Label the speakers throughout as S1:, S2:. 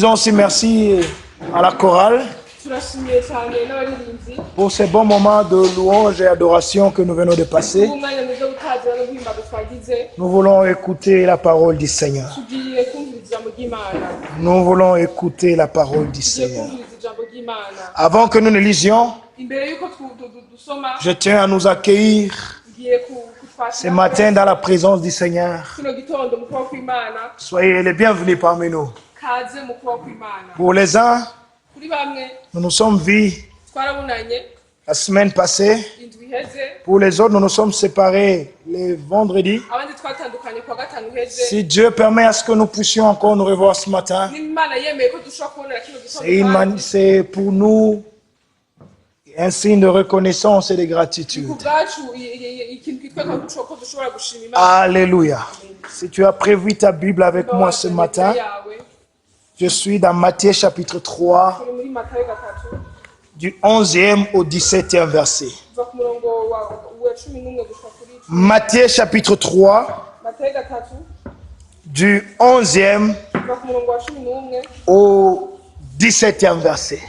S1: Disons aussi merci à la chorale pour ces bons moments de louange et adoration que nous venons de passer. Nous voulons écouter la parole du Seigneur. Nous voulons écouter la parole du Seigneur. Avant que nous ne lisions, je tiens à nous accueillir ce matin dans la présence du Seigneur. Soyez les bienvenus parmi nous. Pour les uns, nous nous sommes vus la semaine passée. Pour les autres, nous nous sommes séparés le vendredi. Si Dieu permet à ce que nous puissions encore nous revoir ce matin, c'est pour nous un signe de reconnaissance et de gratitude. Alléluia. Si tu as prévu ta Bible avec moi ce matin, je suis dans Matthieu chapitre 3, du 11e au 17e verset. Matthieu chapitre 3, du 11e au 17e verset.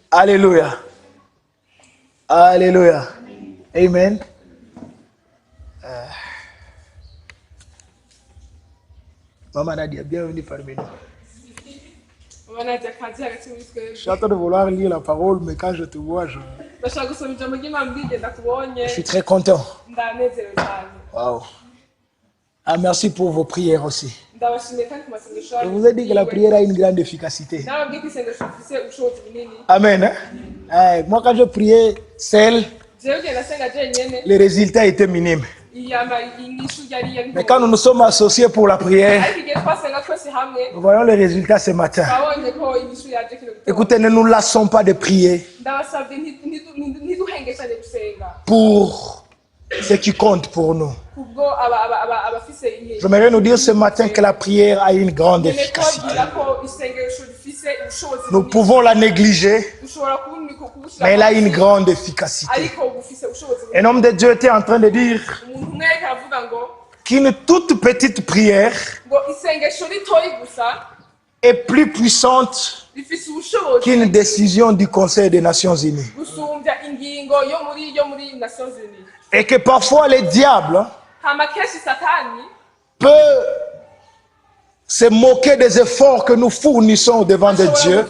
S1: Alléluia. Alléluia. Amen. Maman Nadia, bienvenue parmi nous. Je suis en train de vouloir lire la parole, mais quand je te vois, je suis très content. Wow. Ah, merci pour vos prières aussi. Je vous ai dit que la prière a une grande efficacité. Amen. Hein? Moi, quand je priais seul, les résultats étaient minimes. Mais quand nous nous sommes associés pour la prière, nous voyons les résultats ce matin. Écoutez, ne nous lassons pas de prier pour ce qui compte pour nous. J'aimerais nous dire ce matin que la prière a une grande efficacité. Nous pouvons la négliger, mais elle a une grande efficacité. Un homme de Dieu était en train de dire qu'une toute petite prière est plus puissante qu'une décision du Conseil des Nations Unies. Et que parfois le diable peut se moquer des efforts que nous fournissons devant de Dieu.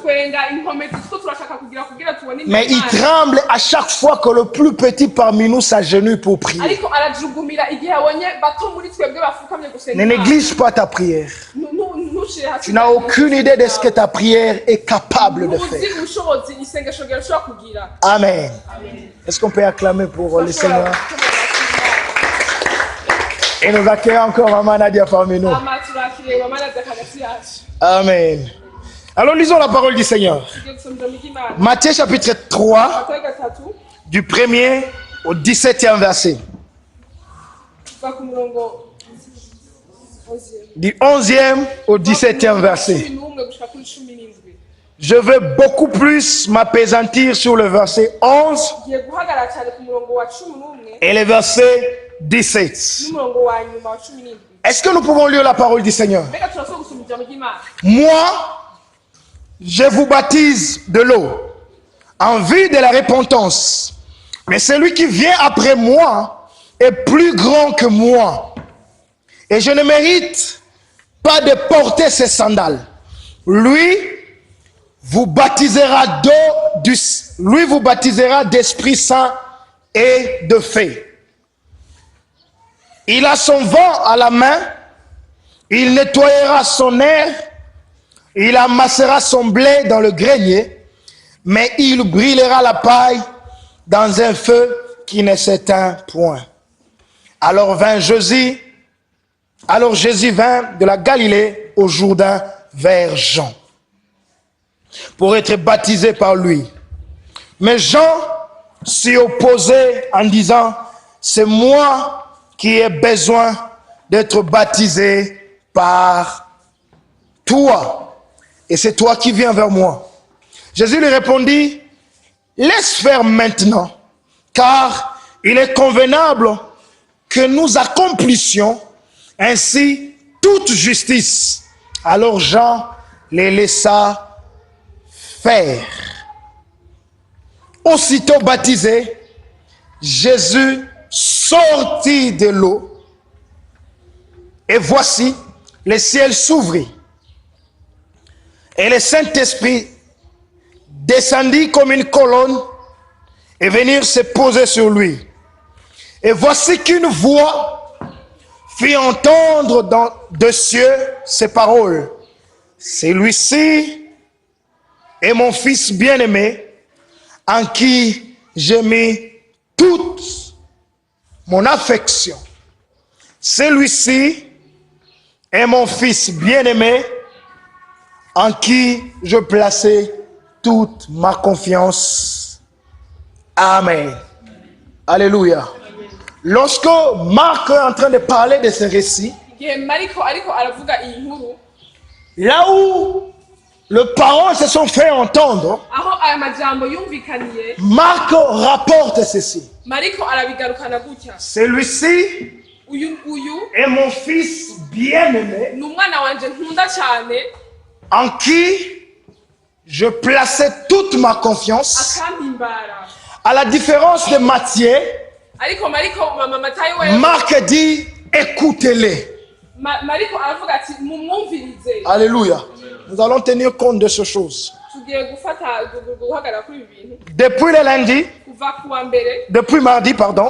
S1: Mais il tremble à chaque fois que le plus petit parmi nous s'agenouille pour prier. Ne néglige pas ta prière. Tu n'as aucune idée de ce que ta prière est capable de faire. Amen. Est-ce qu'on peut acclamer pour le Seigneur? Et nous accueillons encore Maman Nadia parmi nous. Amen. Alors lisons la parole du Seigneur. Matthieu chapitre 3, du 1er au 17e verset. Du 11e au 17e verset. Je veux beaucoup plus m'appesantir sur le verset 11 et le verset 17. Est-ce que nous pouvons lire la parole du Seigneur? Moi, je vous baptise de l'eau en vue de la repentance. Mais celui qui vient après moi est plus grand que moi. Et je ne mérite pas de porter ses sandales. Lui vous baptisera d'Esprit Saint et de feu. Il a son vent à la main, il nettoyera son air, il amassera son blé dans le grenier, mais il brûlera la paille dans un feu qui ne s'éteint point. Alors Jésus vint de la Galilée au Jourdain vers Jean pour être baptisé par lui. Mais Jean s'y opposait en disant, c'est moi qui ai besoin d'être baptisé par toi. Et c'est toi qui viens vers moi. Jésus lui répondit, laisse faire maintenant, car il est convenable que nous accomplissions ainsi toute justice. Alors Jean les laissa faire. Aussitôt baptisé, Jésus sortit de l'eau et voici, le ciel s'ouvrit et le Saint-Esprit descendit comme une colonne et venir se poser sur lui. Et voici qu'une voix fit entendre de cieux ces paroles. Celui-ci est mon fils bien-aimé, en qui j'ai mis toute mon affection. Celui-ci est mon fils bien-aimé, en qui je plaçais toute ma confiance. Amen. Alléluia. Lorsque Marc est en train de parler de ce récit, là où les paroles se sont fait entendre, Marc rapporte ceci. Celui-ci est mon fils bien-aimé, en qui je plaçais toute ma confiance. À la différence de Matthieu, Marc dit écoutez-les. Alléluia. Nous allons tenir compte de ces choses. Depuis le lundi, depuis mardi, pardon,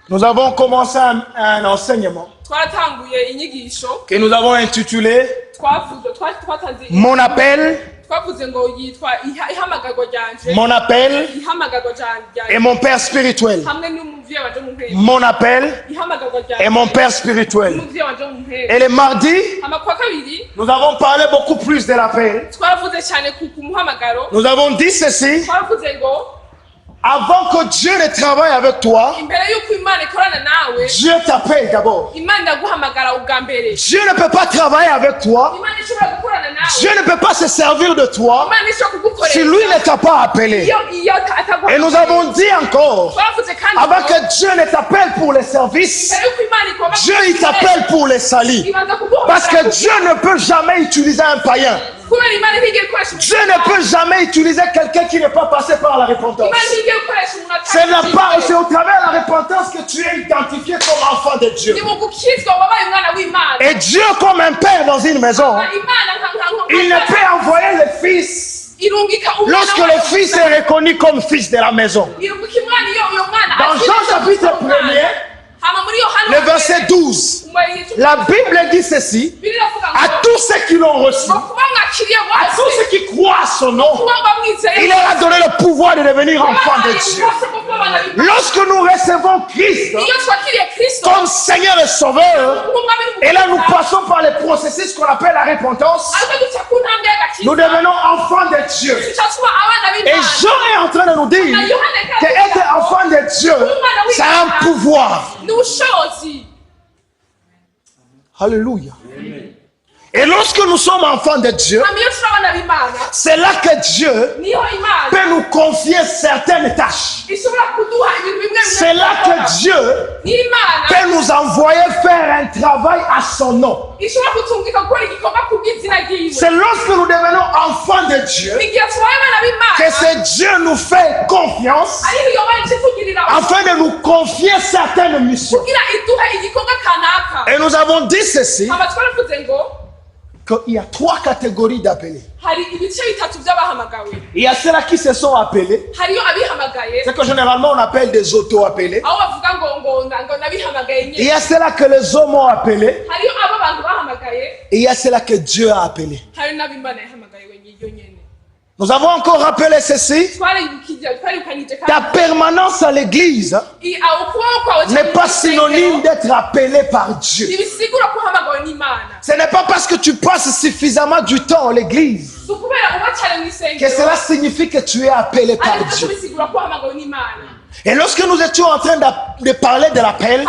S1: nous avons commencé un enseignement que nous avons intitulé Mon appel, et mon père spirituel. Mon appel et mon père spirituel. Et le mardi, nous avons parlé beaucoup plus de l'appel. Nous avons dit ceci. Avant que Dieu ne travaille avec toi, Dieu t'appelle d'abord. Dieu ne peut pas travailler avec toi. Dieu ne peut pas se servir de toi si lui ne t'a pas appelé. Et nous avons dit encore, avant que Dieu ne t'appelle pour les services, Dieu il t'appelle pour les salis. Parce que Dieu ne peut jamais utiliser un païen. Dieu ne peut jamais utiliser quelqu'un qui n'est pas passé par la repentance. C'est au travers de la repentance que tu es identifié comme enfant de Dieu. Et Dieu, comme un père dans une maison, il ne peut envoyer le fils lorsque le fils est reconnu comme fils de la maison. Dans Jean chapitre 1er, le verset 12, la Bible dit ceci: à tous ceux qui l'ont reçu, à tous ceux qui croient à son nom, il leur a donné le pouvoir de devenir enfants de Dieu. Lorsque nous recevons Christ comme Seigneur et Sauveur, et là nous passons par le processus qu'on appelle la repentance, nous devenons enfants de Dieu. Et Jean est en train de nous dire qu'être enfant de Dieu, c'est un pouvoir. Alléluia. Et lorsque nous sommes enfants de Dieu, c'est là que Dieu peut nous confier certaines tâches. C'est là que Dieu peut nous envoyer faire un travail à son nom. C'est lorsque nous devenons enfants de Dieu que ce Dieu nous fait confiance afin de nous confier certaines missions. Et nous avons dit ceci, qu'il y a 3 catégories d'appelés. Il y a ceux-là qui se sont appelés, c'est que généralement on appelle des auto-appelés. Il y a ceux-là que les hommes ont appelés, et il y a ceux-là que Dieu a appelés. Nous avons encore rappelé ceci. Ta permanence à l'église n'est pas synonyme d'être appelé par Dieu. Ce n'est pas parce que tu passes suffisamment du temps à l'église que cela signifie que tu es appelé par Dieu. Et lorsque nous étions en train de parler de l'appel,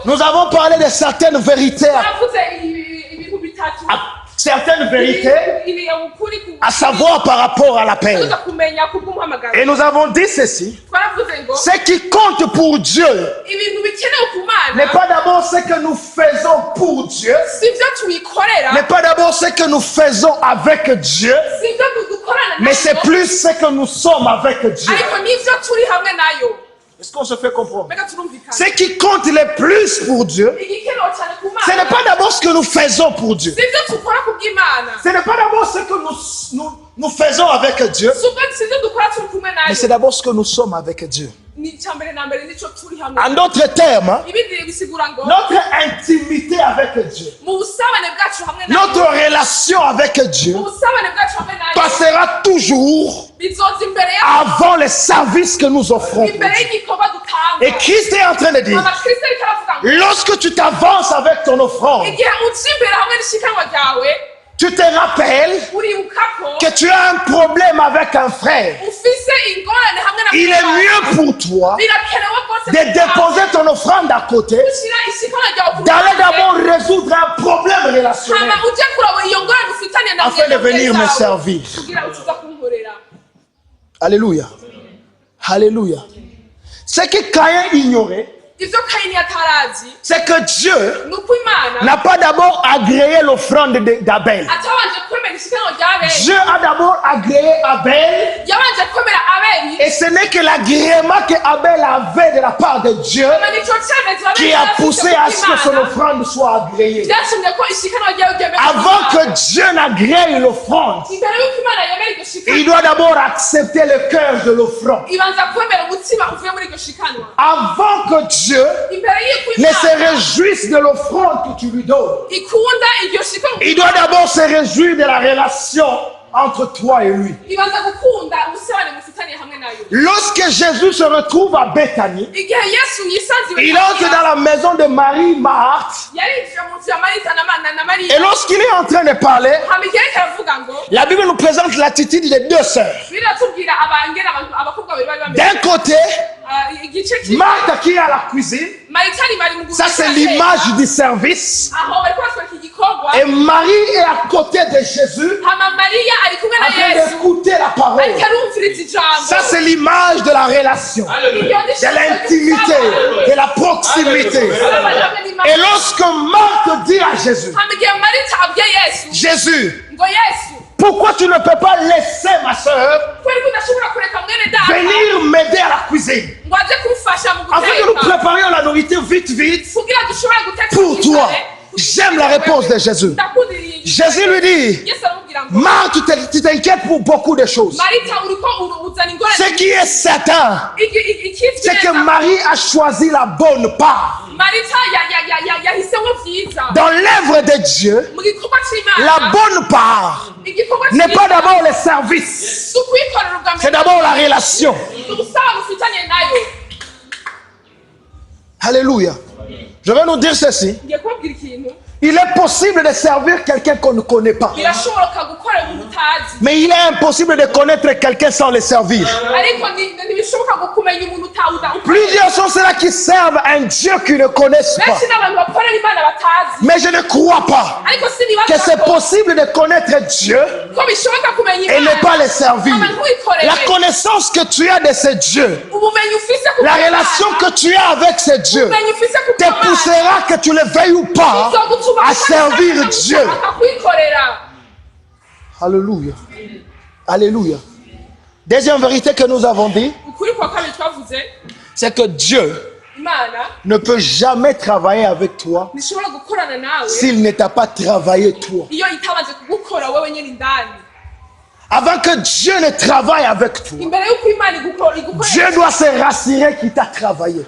S1: nous avons parlé de certaines vérités certaines vérités, à savoir par rapport à l'appel. Et nous avons dit ceci, ce qui compte pour Dieu n'est pas d'abord ce que nous faisons pour Dieu, n'est pas d'abord ce que nous faisons avec Dieu, mais c'est plus ce que nous sommes avec Dieu. Est-ce qu'on se fait comprendre? Ce qui compte le plus pour Dieu, ce n'est pas d'abord ce que nous faisons pour Dieu. Ce n'est pas d'abord ce que nous faisons avec Dieu, mais c'est d'abord ce que nous sommes avec Dieu. En d'autres termes, notre intimité avec Dieu, notre relation avec Dieu passera toujours avant les services que nous offrons pour Dieu. Et Christ est en train de dire, lorsque tu t'avances avec ton offrande, tu te rappelles que tu as un problème avec un frère. Il est mieux pour toi de déposer ton offrande à côté, d'aller d'abord résoudre un problème relationnel afin de venir me servir. Alléluia. Alléluia. Ce que Caïn ignorait, c'est que Dieu n'a pas d'abord agréé l'offrande d'Abel. Dieu a d'abord agréé Abel, et ce n'est que l'agrément qu'Abel avait de la part de Dieu qui a poussé à ce que son offrande soit agréée. Avant que Dieu n'agrée l'offrande, il doit d'abord accepter le cœur de l'offrande. Avant que Dieu ne se réjouisse de l'offrande que tu lui donnes, il doit d'abord se réjouir de la relation entre toi et lui. Lorsque Jésus se retrouve à Bethanie, il entre dans la maison de Marie, Marthe, et lorsqu'il est en train de parler, la Bible nous présente l'attitude des deux sœurs. D'un côté, Marthe qui est à la cuisine, ça c'est l'image du service, et Marie est à côté de Jésus en train d'écouter la parole. Ça c'est l'image de la relation, de l'intimité, de la proximité. Et lorsque Marthe dit à Jésus, Jésus, pourquoi tu ne peux pas laisser ma soeur venir m'aider à la cuisine afin que nous préparions la nourriture vite pour toi? J'aime la réponse de Jésus. Jésus lui dit, Marthe, tu t'inquiètes pour beaucoup de choses. Ce qui est certain, c'est que Marie a choisi la bonne part. Dans l'œuvre de Dieu, la bonne part n'est pas d'abord le service, c'est d'abord la relation. Alléluia. Je vais nous dire ceci. Il est possible de servir quelqu'un qu'on ne connaît pas. Mais il est impossible de connaître quelqu'un sans le servir. Plusieurs sont ceux-là qui servent un Dieu qu'ils ne connaissent pas. Mais je ne crois pas que c'est possible de connaître Dieu et ne pas le servir. La connaissance que tu as de ce Dieu, la relation que tu as avec ce Dieu, te poussera, que tu le veuilles ou pas, à servir Dieu. Alléluia. Alléluia. Deuxième vérité que nous avons dit, c'est que Dieu ne peut jamais travailler avec toi s'il ne t'a pas travaillé toi. Avant que Dieu ne travaille avec toi, Dieu doit se rassurer qu'il t'a travaillé.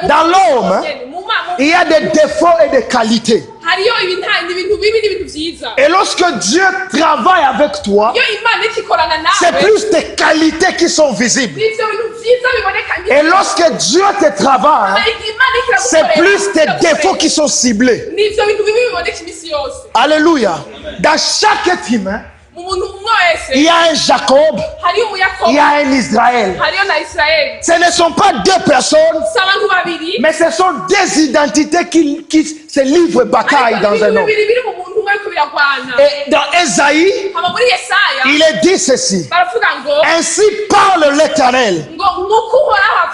S1: Dans l'homme, il y a des défauts et des qualités. Et lorsque Dieu travaille avec toi, c'est plus tes qualités qui sont visibles. Et lorsque Dieu te travaille, c'est plus tes défauts qui sont ciblés. Alléluia. Dans chaque être humain, il y a un Jacob, il y a un Israël. Ce ne sont pas deux personnes, mais ce sont des identités qui se livrent bataille dans un homme. Et dans Ésaïe, il est dit ceci. Ainsi parle l'Éternel,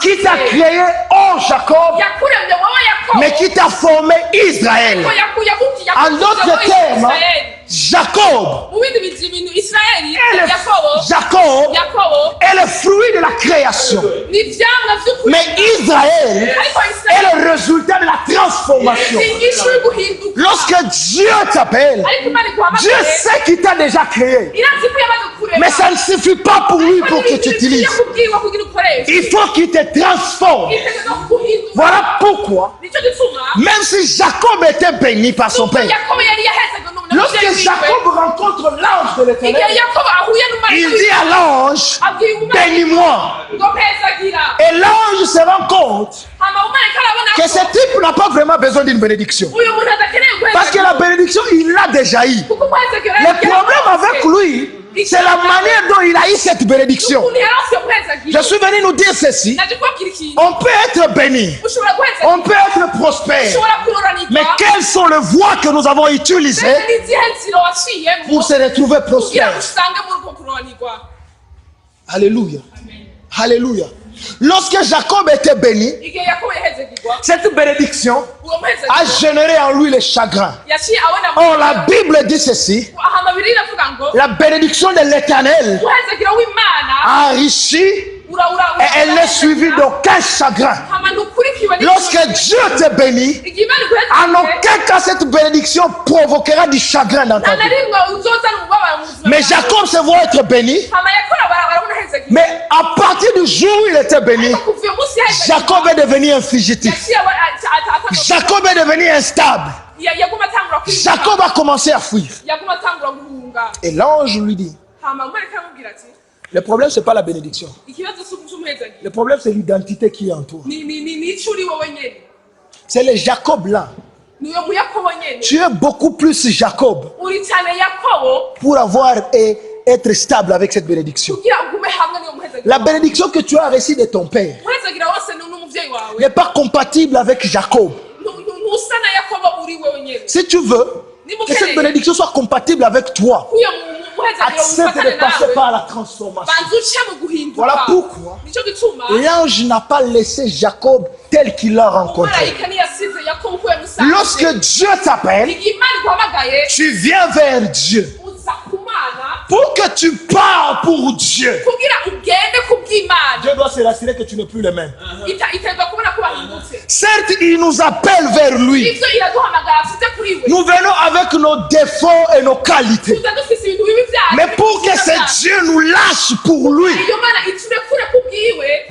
S1: qui t'a créé, ô Jacob, mais qui t'a formé Israël. En d'autres termes, Jacob est le fruit de la création. Mais Israël est le résultat de la transformation. Lorsque Dieu t'appelle, Dieu sait qu'il t'a déjà créé. Mais ça ne suffit pas pour lui pour que tu utilises. Il faut qu'il te transforme. Voilà pourquoi, même si Jacob était béni par son père, lorsque Jacob rencontre l'ange de l'Éternel, il dit à l'ange, bénis-moi. Et l'ange se rend compte que ce type n'a pas vraiment besoin d'une bénédiction. Parce que la bénédiction, il l'a déjà eu. Le problème avec lui, c'est la manière dont il a eu cette bénédiction. Je suis venu nous dire ceci. On peut être béni. On peut être prospère. Mais quelles sont les voies que nous avons utilisées pour se retrouver prospères? Alléluia. Alléluia. Lorsque Jacob était béni, cette bénédiction a généré en lui le chagrin. Or, la Bible dit ceci. La bénédiction de l'Éternel a enrichi et elle n'est suivie d'aucun chagrin. Lorsque Dieu te bénit, en aucun cas cette bénédiction provoquera du chagrin dans ta vie. Mais Jacob se voit être béni. Mais à partir du jour où il était béni, Jacob est devenu un fugitif. Jacob est devenu instable. Jacob a commencé à fuir. Et l'ange lui dit, le problème, ce n'est pas la bénédiction. Le problème, c'est l'identité qui est en toi. C'est le Jacob là. Tu es beaucoup plus Jacob pour avoir et être stable avec cette bénédiction. La bénédiction que tu as reçue de ton père n'est pas compatible avec Jacob. Si tu veux que cette bénédiction soit compatible avec toi, accepte de passer par la transformation. Voilà pourquoi l'ange n'a pas laissé Jacob tel qu'il l'a rencontré. Lorsque Dieu t'appelle, tu viens vers Dieu. Pour que tu parles pour Dieu, Dieu doit se rassurer que tu n'es plus le même. Certes, il nous appelle vers lui. Nous venons avec nos défauts et nos qualités. Mais pour que ce Dieu nous lâche pour lui,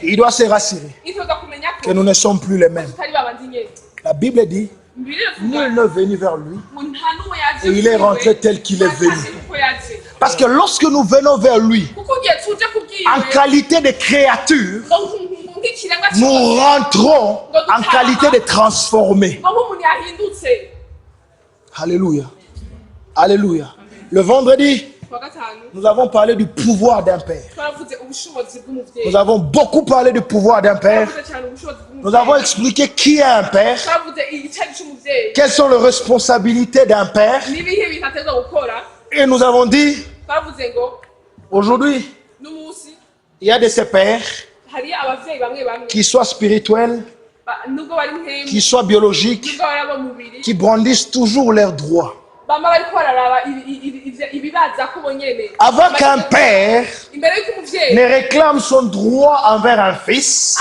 S1: il doit se rassurer que nous ne sommes plus les mêmes. La Bible dit, nul n'est venu vers lui et il est rentré tel qu'il est venu. Parce que lorsque nous venons vers lui, en qualité de créature, nous rentrons en qualité de transformés. Alléluia. Alléluia. Le vendredi, nous avons parlé du pouvoir d'un père. Nous avons beaucoup parlé du pouvoir d'un père. Nous avons expliqué qui est un père, quelles sont les responsabilités d'un père. Et nous avons dit, aujourd'hui, il y a de ces pères qui soient spirituels, qui soient biologiques, qui brandissent toujours leurs droits. Avant qu'un père ne réclame son droit envers un fils,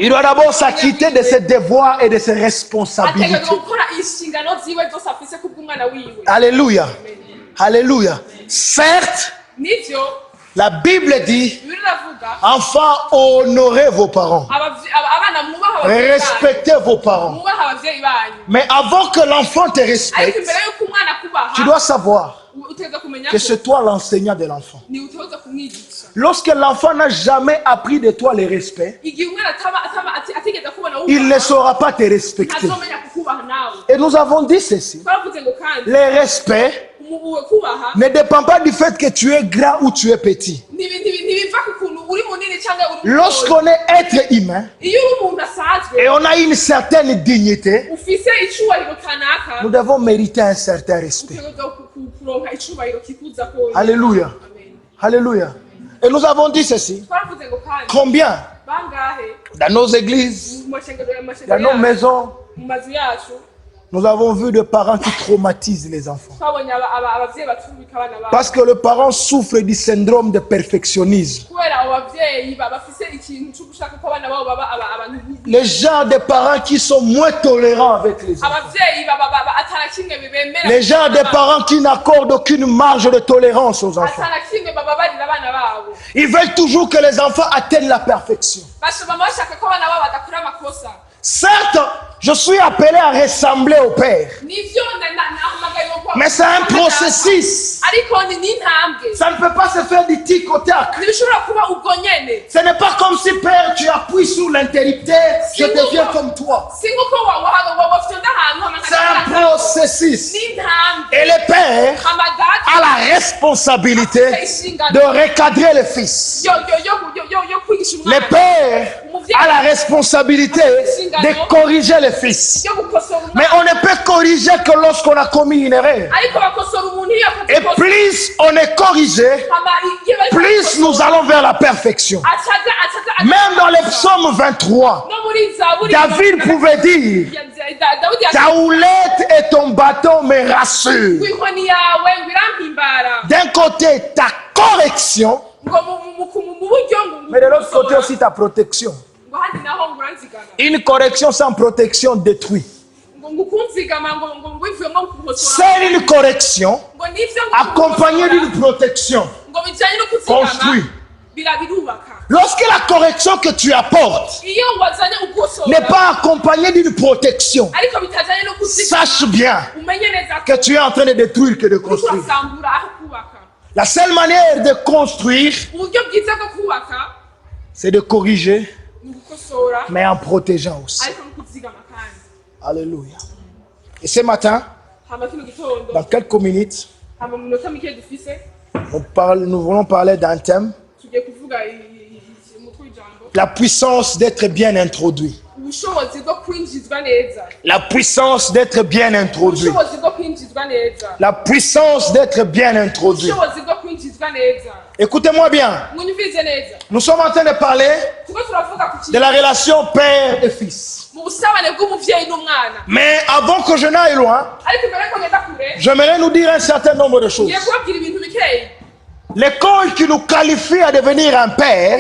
S1: il doit d'abord s'acquitter de ses devoirs et de ses responsabilités. Alléluia. Alléluia. Certes, la Bible dit, enfants, honorez vos parents. Respectez vos parents. Mais avant que l'enfant te respecte, tu dois savoir que c'est toi l'enseignant de l'enfant. Lorsque l'enfant n'a jamais appris de toi le respect, il ne saura pas te respecter. Et nous avons dit ceci. Le respect ne dépend pas du fait que tu es grand ou tu es petit. Lorsqu'on est être humain et on a une certaine dignité, nous devons mériter un certain respect. Alléluia. Alléluia. Et nous avons dit ceci. Combien dans nos églises, dans nos maisons, nous avons vu des parents qui traumatisent les enfants. Parce que le parent souffre du syndrome de perfectionnisme. Les gens de parents qui sont moins tolérants avec les enfants. Les gens de parents qui n'accordent aucune marge de tolérance aux enfants. Ils veulent toujours que les enfants atteignent la perfection. Certes, je suis appelé à ressembler au Père. Mais c'est un processus. Ça ne peut pas se faire du tic au tac. Ce n'est pas comme si, Père, tu appuies sur l'interrupteur, je deviens comme toi. C'est un processus. Et le Père a la responsabilité de recadrer le Fils. Le Père a la responsabilité de corriger le Fils. Mais on ne peut corriger que lorsqu'on a commis une erreur. Et plus on est corrigé, plus nous allons vers la perfection. Même dans les psaumes 23, David pouvait dire: ta houlette et ton bâton me rassurent. D'un côté, ta correction, mais de l'autre côté aussi ta protection. Une correction sans protection détruit. C'est une correction accompagnée d'une protection construit. Lorsque la correction que tu apportes n'est pas accompagnée d'une protection, sache bien que tu es en train de détruire que de construire. La seule manière de construire, c'est de corriger, mais en protégeant aussi. Alléluia. Et ce matin, dans quelques minutes, nous voulons parler d'un thème: la puissance d'être bien introduit. La puissance d'être bien introduit. La puissance d'être bien introduit. Écoutez-moi bien. Nous sommes en train de parler de la relation père et fils. Mais avant que je n'aille loin, j'aimerais nous dire un certain nombre de choses. L'école qui nous qualifie à devenir un père,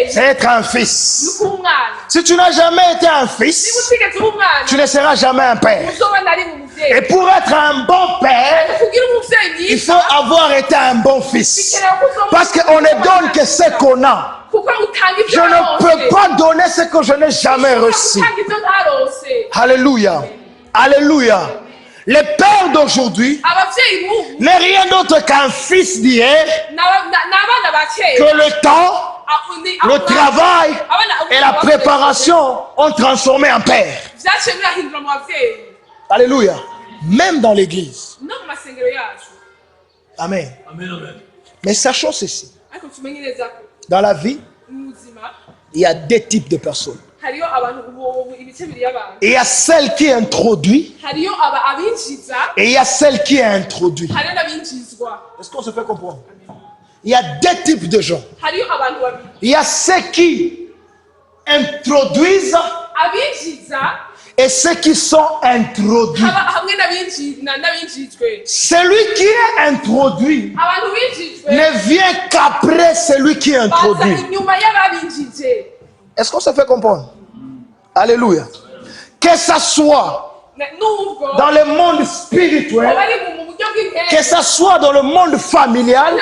S1: c'est être un fils. Si tu n'as jamais été un fils, tu ne seras jamais un père. Et pour être un bon père, il faut avoir été un bon fils. Parce qu'on ne donne que ce qu'on a. Je ne peux pas donner ce que je n'ai jamais reçu. Alléluia. Alléluia. Le père d'aujourd'hui n'est rien d'autre qu'un fils d'hier que le temps, le travail et la préparation ont transformé en père. Alléluia. Même dans l'église. Amen. Mais sachons ceci. Dans la vie, il y a deux types de personnes. Et il y a celle qui est introduite et il y a celle qui est introduite. Est-ce qu'on se fait comprendre? Il y a deux types de gens. Il y a ceux qui introduisent et ceux qui sont introduits. Celui qui est introduit ne vient qu'après celui qui est introduit. Est-ce qu'on se fait comprendre? Alléluia. Que ça soit dans le monde spirituel, que ça soit dans le monde familial,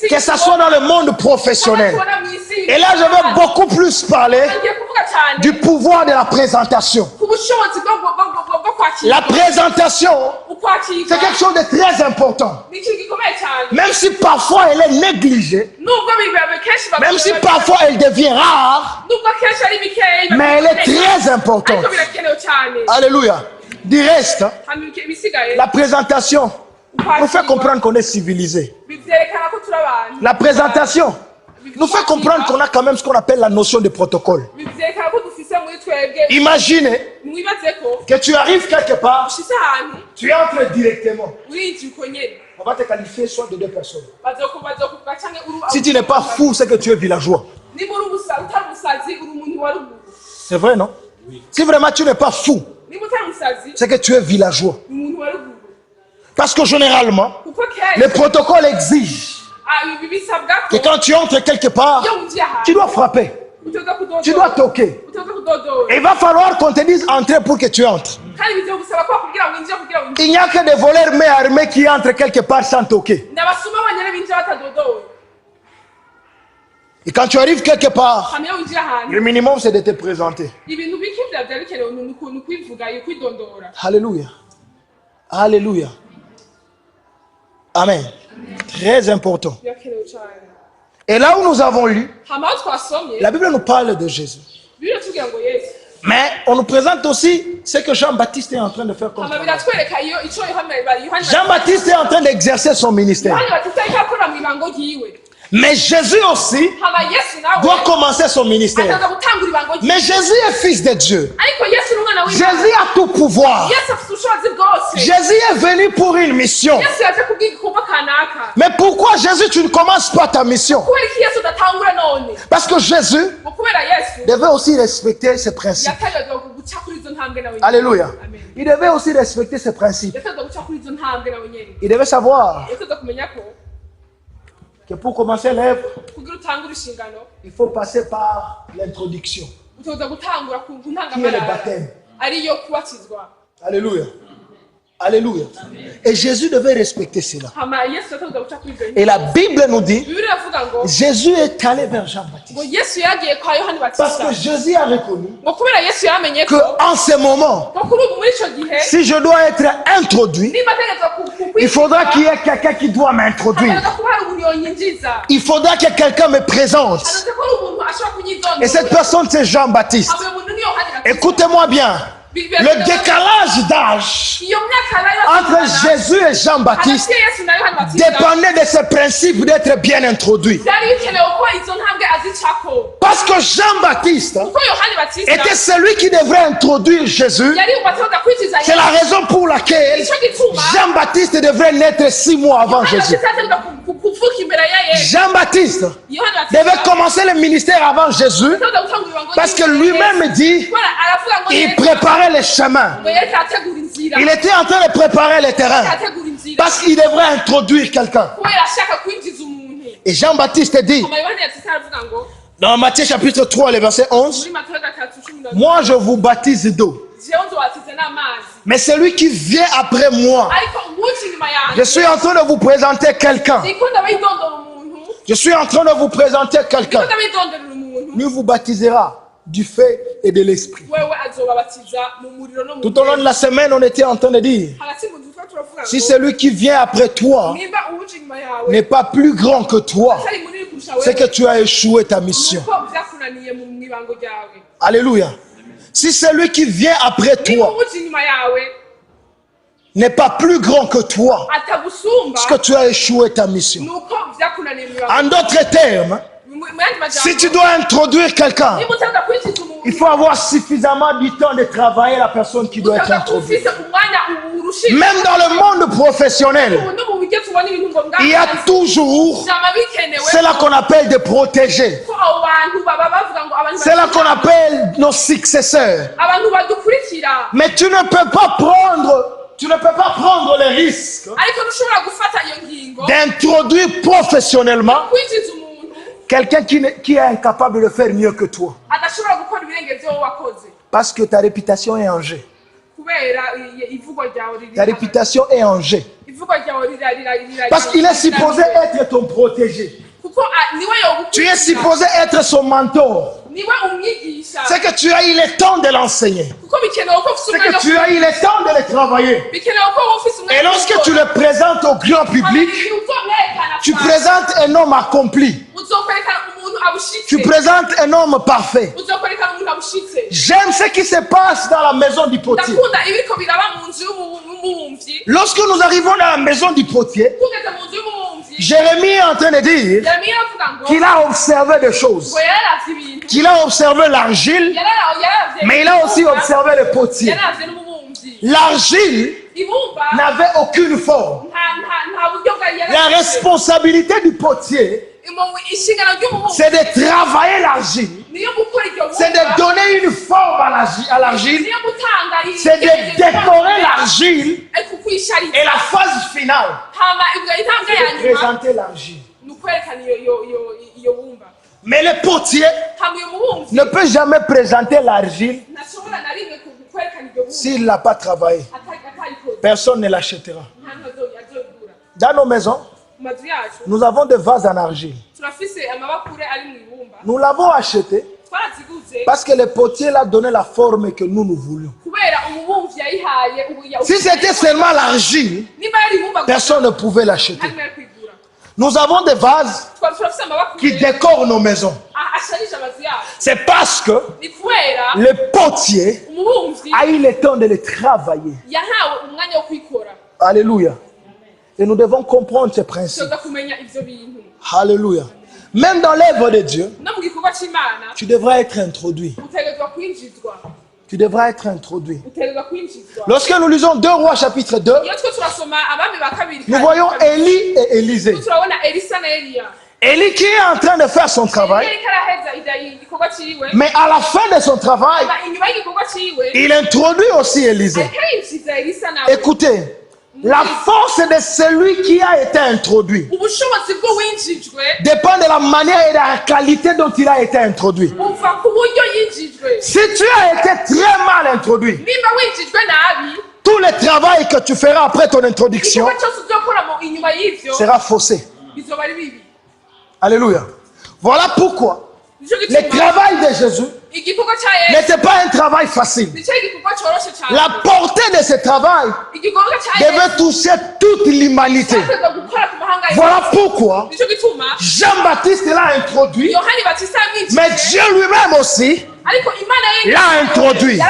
S1: que ça soit dans le monde professionnel. Et là, je vais beaucoup plus parler du pouvoir de la présentation. La présentation, c'est quelque chose de très important. Même si parfois elle est négligée, même si parfois elle devient rare, mais elle est très importante. Alléluia. Du reste, la présentation nous fait comprendre qu'on est civilisé. La présentation nous fait comprendre qu'on a quand même ce qu'on appelle la notion de protocole. Imaginez que tu arrives quelque part, tu entres directement. On va te qualifier soit de deux personnes. Si tu n'es pas fou, c'est que tu es villageois. C'est vrai, non? Si vraiment tu n'es pas fou, c'est que tu es villageois. Parce que généralement, le protocole exige que quand tu entres quelque part, tu dois frapper. Tu dois toquer. Et il va falloir qu'on te dise entrer pour que tu entres. Il n'y a que des voleurs mais armés qui entrent quelque part sans toquer. Et quand tu arrives quelque part, le minimum c'est de te présenter. Alléluia. Alléluia. Amen. Très important. Et là où nous avons lu, la Bible nous parle de Jésus. Mais on nous présente aussi ce que Jean-Baptiste est en train de faire comme travail. Jean-Baptiste est en train d'exercer son ministère. Mais Jésus aussi doit commencer son ministère. Mais Jésus est fils de Dieu. Jésus a tout pouvoir. Jésus est venu pour une mission. Mais pourquoi Jésus, tu ne commences pas ta mission? Parce que Jésus devait aussi respecter ses principes. Alléluia. Il devait aussi respecter ses principes. Il devait savoir que pour commencer l'œuvre, il faut passer par l'introduction, qui est le baptême. Alléluia. Alléluia. Et Jésus devait respecter cela. Et la Bible nous dit, Jésus est allé vers Jean-Baptiste. Parce que Jésus a reconnu qu'en ce moment, si je dois être introduit, il faudra qu'il y ait quelqu'un qui doit m'introduire. Il faudra que quelqu'un me présente. Et cette personne, c'est Jean-Baptiste. Écoutez-moi bien. Le décalage d'âge entre Jésus et Jean-Baptiste dépendait de ce principe d'être bien introduit. Parce que Jean-Baptiste était celui qui devrait introduire Jésus. C'est la raison pour laquelle Jean-Baptiste devrait naître 6 mois avant Jésus. Jean-Baptiste devait commencer le ministère avant Jésus parce que lui-même dit il préparait les chemins. Il était en train de préparer le terrain parce qu'il devrait introduire quelqu'un. Et Jean-Baptiste dit dans Matthieu chapitre 3, le verset 11, moi je vous baptise d'eau. Mais celui qui vient après moi, je suis en train de vous présenter quelqu'un. Je suis en train de vous présenter quelqu'un. Lui vous baptisera du feu et de l'esprit. Tout au long de la semaine, on était en train de dire, si celui qui vient après toi n'est pas plus grand que toi, c'est que tu as échoué ta mission. Alléluia. Si celui qui vient après toi n'est pas plus grand que toi, c'est que tu as échoué ta mission. En d'autres termes, si tu dois introduire quelqu'un, il faut avoir suffisamment du temps de travailler la personne qui doit être introduite. Même dans le monde professionnel, il y a toujours cela qu'on appelle des protégés. C'est là qu'on appelle nos successeurs. Mais tu ne peux pas prendre le risque d'introduire professionnellement quelqu'un qui est incapable de le faire mieux que toi. Parce que ta réputation est en jeu. Ta réputation est en jeu. Parce qu'il est supposé être ton protégé. Tu es supposé être son mentor. C'est que tu as eu le temps de l'enseigner. C'est que tu as eu le temps de le travailler. Et lorsque tu le présentes au grand public, tu présentes un homme accompli. Tu présentes un homme parfait. J'aime ce qui se passe dans la maison du potier. Lorsque nous arrivons dans la maison du potier, Jérémie est en train de dire qu'il a observé des choses. Qu'il a observé l'argile, mais il a aussi observé le potier. L'argile n'avait aucune forme. La responsabilité du potier, c'est de travailler l'argile. C'est de donner une forme à l'argile. C'est de décorer l'argile. Et la phase finale, c'est de présenter l'argile. Mais le potier ne peut jamais présenter l'argile s'il ne l'a pas travaillé. Personne ne l'achètera. Dans nos maisons, nous avons des vases en argile. Nous l'avons acheté parce que le potier l'a donné la forme que nous voulions. Si c'était seulement l'argile, personne ne pouvait l'acheter. Nous avons des vases qui décorent nos maisons. C'est parce que le potier a eu le temps de les travailler. Alléluia. Et nous devons comprendre ces principes. Alléluia. Même dans l'œuvre de Dieu, tu devras être introduit. Tu devras être introduit. Lorsque nous lisons 2 Rois chapitre 2, nous voyons Élie et Élisée. Élie qui est en train de faire son travail, mais à la fin de son travail, il introduit aussi Élisée. Écoutez, la force de celui qui a été introduit dépend de la manière et de la qualité dont il a été introduit. Si tu as été très mal introduit, tout le travail que tu feras après ton introduction sera faussé. Alléluia. Voilà pourquoi le travail de Jésus n'était pas un travail facile. La portée de ce travail devait toucher toute l'humanité. Voilà pourquoi Jean-Baptiste l'a introduit, mais Dieu lui-même aussi l'a introduit.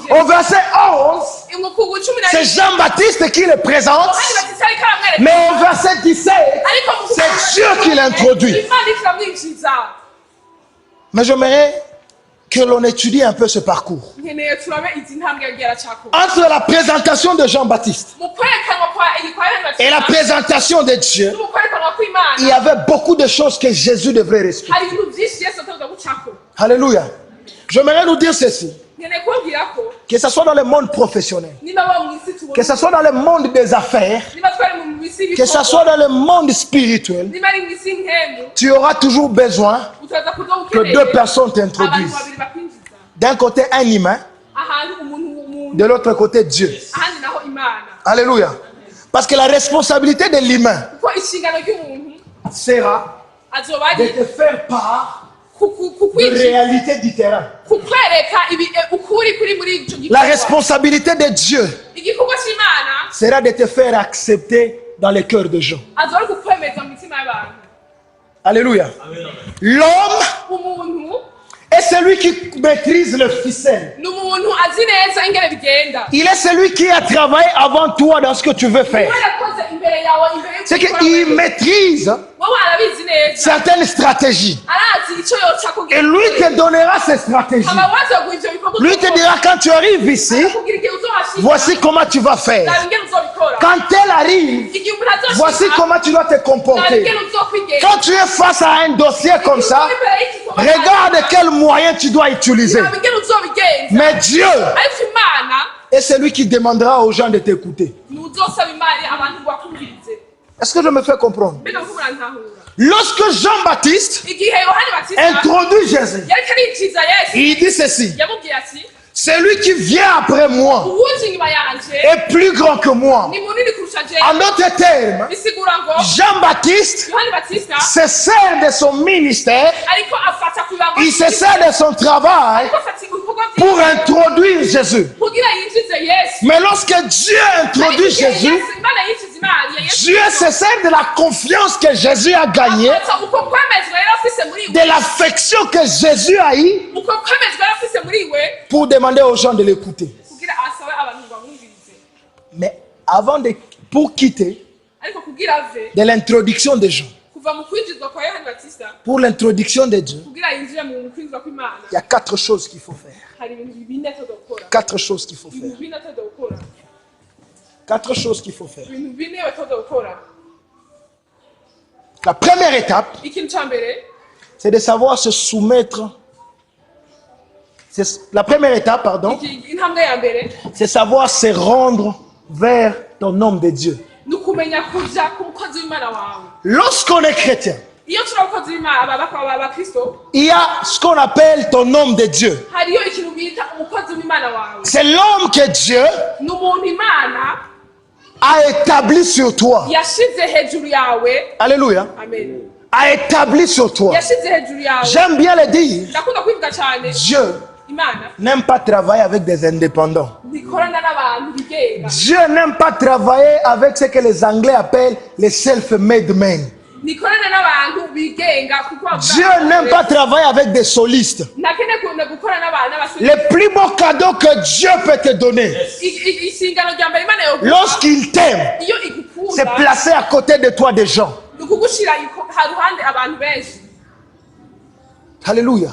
S1: Au verset 11, c'est Jean-Baptiste qui le présente, mais au verset 17, c'est Dieu qui l'introduit. Mais j'aimerais que l'on étudie un peu ce parcours. Entre la présentation de Jean-Baptiste et la présentation de Dieu, il y avait beaucoup de choses que Jésus devrait respecter. Alléluia. J'aimerais nous dire ceci. Que ce soit dans le monde professionnel, que ce soit dans le monde des affaires, que ce soit dans le monde spirituel, tu auras toujours besoin que 2 personnes t'introduisent. D'un côté un humain, de l'autre côté Dieu. Alléluia. Parce que la responsabilité de l'humain sera de te faire part de réalité du terrain. La responsabilité de Dieu sera de te faire accepter dans les cœurs de gens. Alléluia. L'homme est celui qui maîtrise le ficelle. Il est celui qui a travaillé avant toi dans ce que tu veux faire. C'est qu'il maîtrise certaines stratégies. Et lui te donnera ces stratégies. Lui te dira quand tu arrives ici, voici comment tu vas faire. Quand elle arrive, voici comment tu dois te comporter. Quand tu es face à un dossier comme ça, regarde quel moyen tu dois utiliser. Mais Dieu est celui qui demandera aux gens de t'écouter. Est-ce que je me fais comprendre? Lorsque Jean-Baptiste introduit Jésus, il dit ceci: celui qui vient après moi est plus grand que moi. En d'autres termes, Jean-Baptiste se sert de son ministère, il se sert de son travail pour introduire Jésus. Mais lorsque Dieu introduit Jésus, Dieu se sert de la confiance que Jésus a gagnée, de l'affection que Jésus a eue, pour demander aux gens de l'écouter. Mais pour quitter, de l'introduction des gens. Pour l'introduction de Dieu, il y a 4 choses qu'il faut faire. 4 choses qu'il faut faire. 4 choses qu'il faut faire. La première étape, c'est de savoir se soumettre. La première étape, pardon, c'est savoir se rendre vers ton homme de Dieu. Lorsqu'on est chrétien, il y a ce qu'on appelle ton homme de Dieu. C'est l'homme que Dieu a établi sur toi. Alléluia. A établi sur toi. J'aime bien le dire. Dieu n'aime pas travailler avec des indépendants. Dieu n'aime pas travailler avec ce que les Anglais appellent les self-made men. Dieu n'aime pas travailler avec des solistes. Le plus beau cadeau que Dieu peut te donner, lorsqu'il t'aime, c'est placer à côté de toi des gens. Alléluia.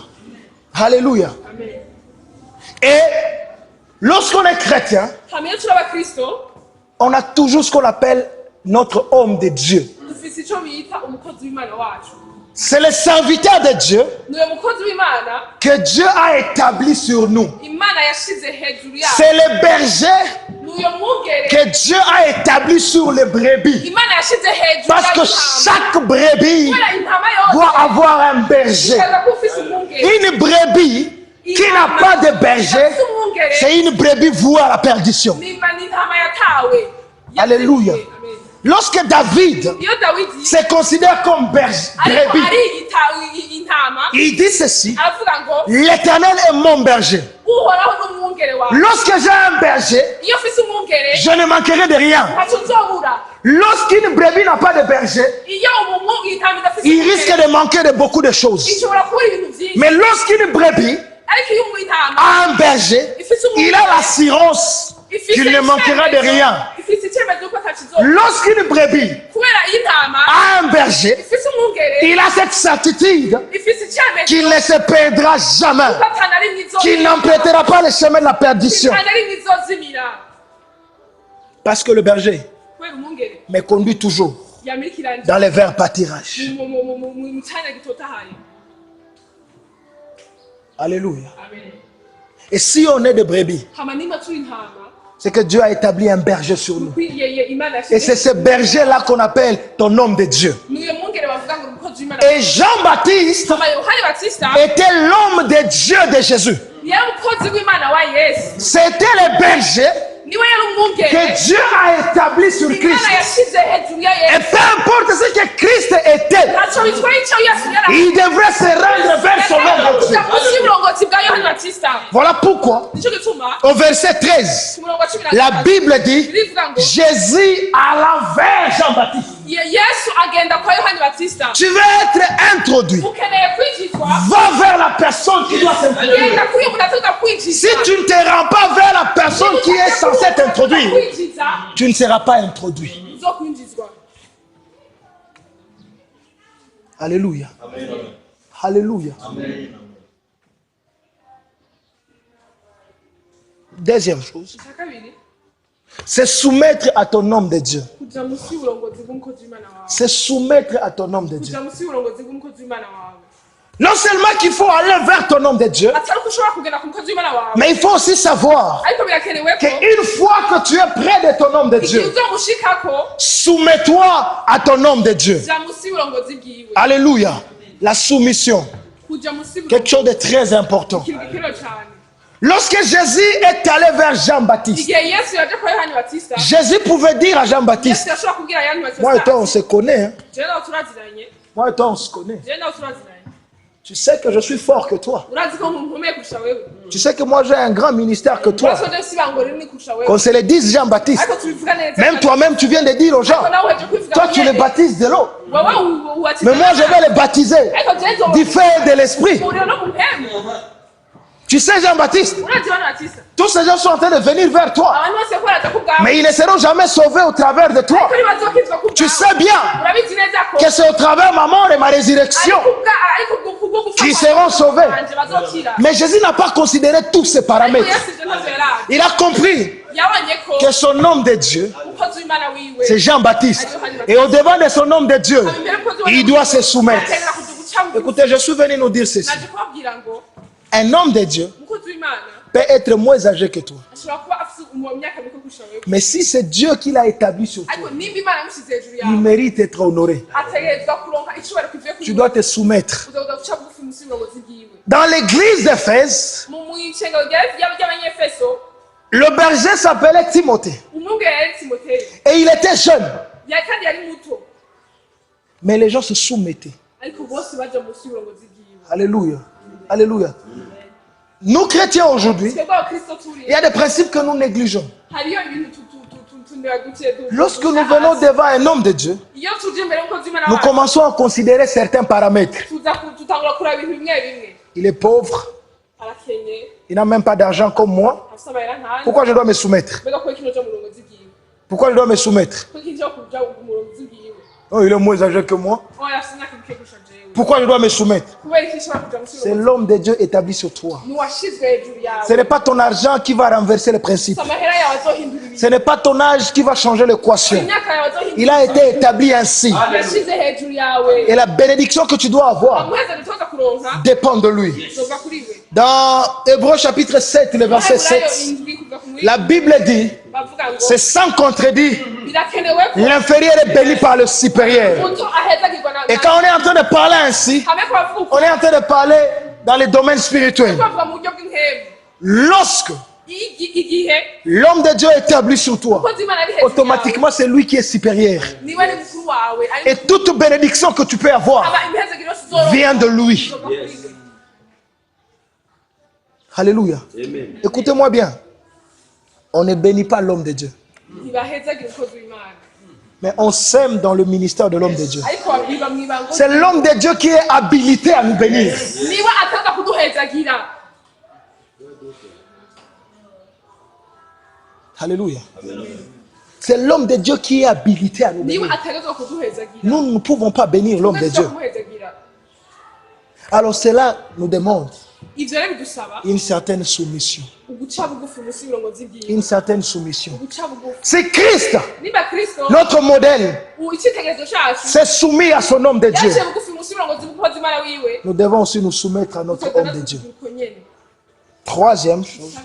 S1: Alléluia. Et lorsqu'on est chrétien, on a toujours ce qu'on appelle notre homme de Dieu. C'est le serviteur de Dieu que Dieu a établi sur nous. C'est le berger que Dieu a établi sur les brebis. Parce que chaque brebis doit avoir un berger. Une brebis qui n'a pas de berger, c'est une brebis vouée à la perdition. Alléluia. Lorsque David se considère comme brebis, il dit ceci: l'Éternel est mon berger. Lorsque j'ai un berger, je ne manquerai de rien. Lorsqu'une brebis n'a pas de berger, il risque de manquer de beaucoup de choses. Mais lorsqu'une brebis a un berger, il a l'assurance qu'il ne manquera de rien. Lorsqu'une brebis a un berger, il a cette certitude qu'il ne se perdra jamais, qu'il n'empruntera pas le chemin de la perdition. Parce que le berger me conduit toujours dans les verts pâtirages. Alléluia. Et si on est des brebis, c'est que Dieu a établi un berger sur nous. Et c'est ce berger-là qu'on appelle ton homme de Dieu. Et Jean-Baptiste était l'homme de Dieu de Jésus. C'était le berger que Dieu a établi sur Christ. Et peu importe ce que Christ était, il devrait se rendre vers son homme de Dieu. Voilà pourquoi, au verset 13, la Bible dit: Jésus alla vers Jean-Baptiste. Tu veux être introduit, va vers la personne qui doit s'introduire. Si tu ne te rends pas vers la personne qui est censée t'introduire, tu ne seras pas introduit. Alléluia. Amen. Alléluia. Amen. Deuxième chose, c'est soumettre à ton homme de Dieu. C'est soumettre à ton homme de Dieu. Non seulement qu'il faut aller vers ton homme de Dieu, mais il faut aussi savoir qu'une fois que tu es près de ton homme de Dieu, soumets-toi à ton homme de Dieu. Alléluia. La soumission, quelque chose de très important. Lorsque Jésus est allé vers Jean-Baptiste, Jésus pouvait dire à Jean-Baptiste: moi et toi on se connaît, hein? Moi et toi on se connaît. Tu sais que je suis fort que toi. Tu sais que moi j'ai un grand ministère que toi. Qu'on se le dise, Jean-Baptiste. Même toi-même tu viens de dire aux gens: toi tu les baptises de l'eau, mais moi je vais les baptiser du feu et de l'esprit. Tu sais, Jean-Baptiste, tous ces gens sont en train de venir vers toi, mais ils ne seront jamais sauvés au travers de toi. Tu sais bien que c'est au travers ma mort et ma résurrection qui seront sauvés. Mais Jésus n'a pas considéré tous ces paramètres. Il a compris que son homme de Dieu, c'est Jean-Baptiste. Et au devant de son homme de Dieu, il doit se soumettre. Écoutez, je suis venu nous dire ceci. Un homme de Dieu peut être moins âgé que toi. Mais si c'est Dieu qui l'a établi sur toi, il mérite d'être honoré. Tu dois te soumettre. Dans l'église d'Éphèse, le berger s'appelait Timothée. Et il était jeune. Mais les gens se soumettaient. Alléluia. Alléluia. Nous chrétiens aujourd'hui, il y a des principes que nous négligeons. Lorsque nous venons devant un homme de Dieu, nous commençons à considérer certains paramètres. Il est pauvre, il n'a même pas d'argent comme moi. Pourquoi je dois me soumettre? Pourquoi je dois me soumettre? Oh, il est moins âgé que moi. Pourquoi je dois me soumettre? C'est l'homme de Dieu établi sur toi. Ce n'est pas ton argent qui va renverser le principe. Ce n'est pas ton âge qui va changer l'équation. Il a été établi ainsi. Et la bénédiction que tu dois avoir dépend de lui. Dans Hébreux chapitre 7, le verset 7, la Bible dit, c'est sans contredit, l'inférieur est béni par le supérieur. Et quand on est en train de parler ainsi, on est en train de parler dans les domaines spirituels. Lorsque l'homme de Dieu est établi sur toi, automatiquement c'est lui qui est supérieur. Et toute bénédiction que tu peux avoir vient de lui. Alléluia. Écoutez-moi bien. On ne bénit pas l'homme de Dieu. Mais on sème dans le ministère de l'homme de Dieu. C'est l'homme de Dieu qui est habilité à nous bénir. Alléluia. C'est l'homme de Dieu qui est habilité à nous bénir. Nous ne pouvons pas bénir l'homme de Dieu. Alors cela nous demande une certaine soumission. Une certaine soumission. C'est Christ, notre modèle, s'est soumis à son homme de Dieu. Nous devons aussi nous soumettre à notre homme de Dieu. Troisième chose,